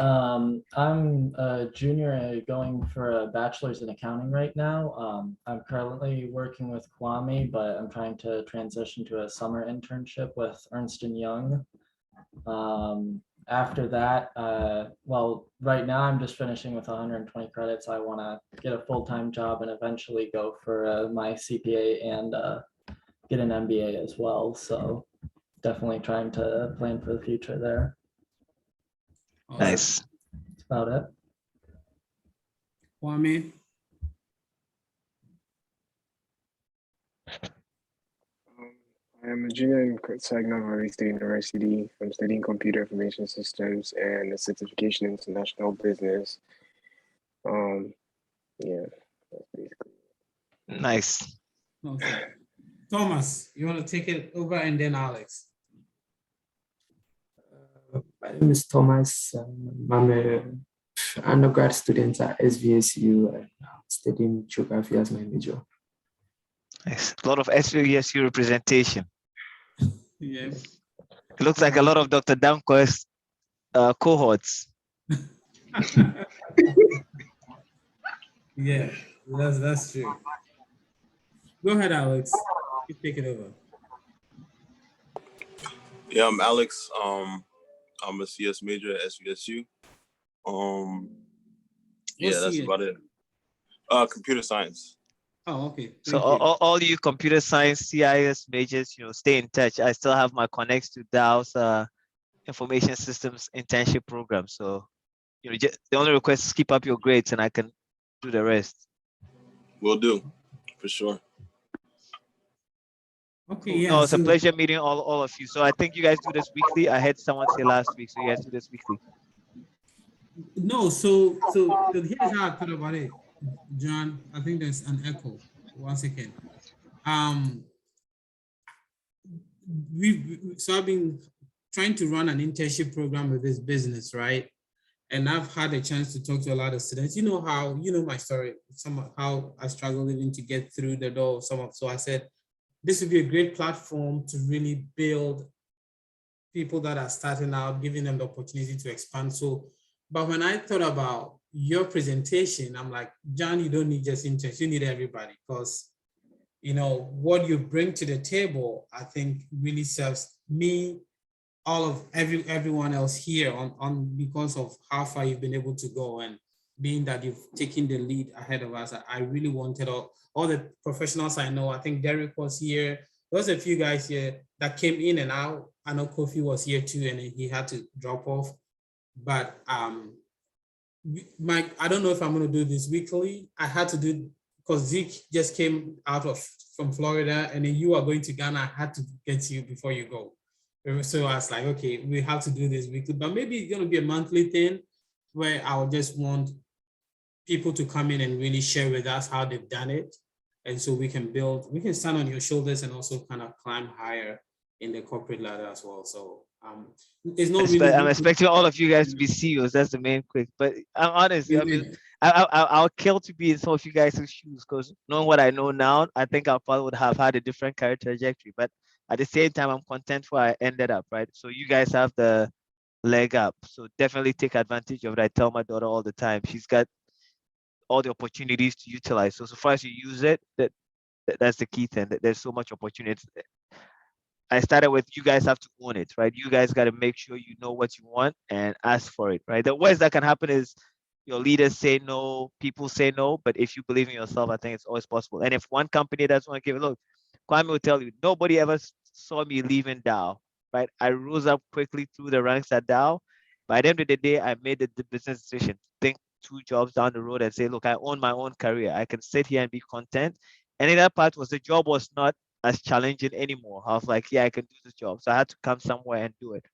I'm a junior going for a bachelor's in accounting right now. I'm currently working with Kwame, but I'm trying to transition to a summer internship with Ernst & Young. After that, well, right now I'm just finishing with 120 credits. I want to get a full-time job and eventually go for my CPA and get an MBA as well. So definitely trying to plan for the future there. Awesome. Nice. That's about it. Kwame? I am a junior in Saginaw Valley State University. I'm studying computer information systems and a certification in international business. Yeah, that's basically. Nice. Awesome. Thomas, you want to take it over, and then Alex? My name is Thomas. I'm an undergrad student at SVSU and I'm studying geography as my major. Nice. A lot of SVSU representation. Yeah. It looks like a lot of Dr. Danko's cohorts. Yeah, that's true. Go ahead, Alex. You take it over. Yeah, I'm Alex. I'm a CS major at SVSU. Yeah, that's about it. Computer science. Oh, okay. So Thank you. all you computer science CIS majors, stay in touch. I still have my connects to Dow's information systems internship program. So, the only request is keep up your grades and I can do the rest. Will do, for sure. Okay, yeah. No, it's a so- pleasure meeting all of you. So I think you guys do this weekly. I had someone say last week, so you guys do this weekly. No, so here's how I thought about it, John. I think there's an echo. 1 second. So I've been trying to run an internship program with this business, right? And I've had a chance to talk to a lot of students. You know my story, how I struggled even to get through the door. So I said, this would be a great platform to really build people that are starting out, giving them the opportunity to expand. So, but when I thought about your presentation, I'm like, John, you don't need just interns, you need everybody, because what you bring to the table, I think really serves me, all of everyone else here on because of how far you've been able to go, and being that you've taken the lead ahead of us. I really wanted all the professionals I know. I think Derek was here. There was a few guys here that came in and out. I know Kofi was here too, and he had to drop off. But Mike, I don't know if I'm going to do this weekly. I had to do because Zeke just came from Florida, and then you are going to Ghana. I had to get you before you go. So I was like, okay, we have to do this weekly, but maybe it's going to be a monthly thing where I'll just want people to come in and really share with us how they've done it. And so we can stand on your shoulders and also kind of climb higher in the corporate ladder as well. So it's not really. I'm expecting all of you guys to be CEOs. That's the main quick. But I'm honest. I mean, I'll kill to be in some of you guys' shoes because knowing what I know now, I think I probably would have had a different career trajectory. But at the same time, I'm content where I ended up, right? So you guys have the leg up. So definitely take advantage of it. I tell my daughter all the time. She's got all the opportunities to utilize. So far as you use it, that's the key thing. That there's so much opportunity. I started with you guys have to own it, right? You guys got to make sure you know what you want and ask for it, right? The worst that can happen is your leaders say no, people say no, but if you believe in yourself, I think it's always possible. And if one company doesn't want to give it, look, Kwame will tell you, nobody ever saw me leaving Dow, right? I rose up quickly through the ranks at Dow. By the end of the day, I made the business decision to think 2 jobs down the road and say, look, I own my own career. I can sit here and be content. And the other part was the job was not as challenging anymore. I was like, yeah, I can do this job. So I had to come somewhere and do it.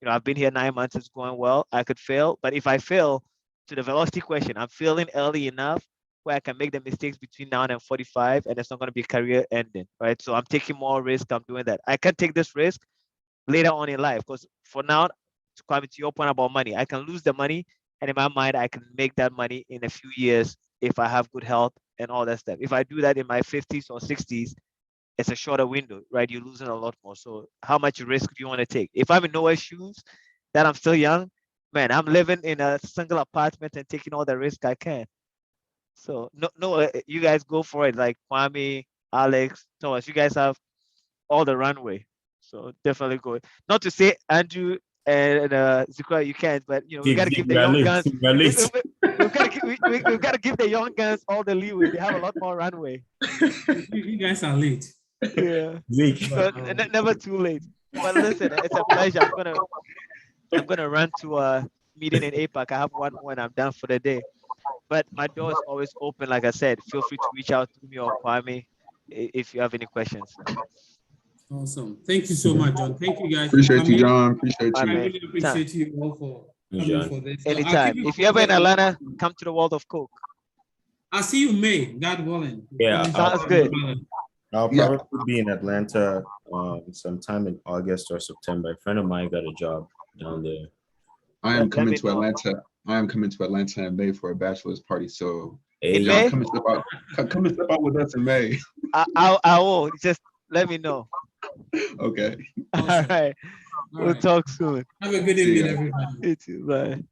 I've been here 9 months. It's going well. I could fail, but if I fail, to the velocity question, I'm failing early enough where I can make the mistakes between now and 45, and it's not going to be career ending, right? So I'm taking more risk. I'm doing that. I can take this risk later on in life because for now, to come to your point about money, I can lose the money, and in my mind, I can make that money in a few years if I have good health and all that stuff. If I do that in my 50s or 60s, it's a shorter window, right? You're losing a lot more. So how much risk do you want to take? If I'm in Noah's shoes, that I'm still young, man, I'm living in a single apartment and taking all the risk I can. So no, you guys go for it. Like Kwame, Alex, Thomas, you guys have all the runway. So definitely go. Not to say Andrew and Zikra, you can't, but we got to give the young guns. We've got to give the young guns all the leeway. They have a lot more runway. You guys are late. Yeah, but never too late. But listen, it's a pleasure. I'm gonna run to a meeting in APAC. I have one when I'm done for the day. But my door is always open. Like I said, feel free to reach out to me or Kwame if you have any questions. Awesome. Thank you so much, John. Thank you guys. Appreciate you, John. Appreciate I you. really appreciate you all for coming for this. So anytime. If you're ever in Atlanta, come to the World of Coke. I'll see you in May, God willing. Yeah, sounds good. I'll probably be in Atlanta sometime in August or September. A friend of mine got a job down there. I am coming to Atlanta. I am coming to Atlanta in May for a bachelor's party. So in May, come and step out with us in May. I will. Just let me know. Okay. All right. We'll talk soon. Have a good evening, everybody. You too. Bye.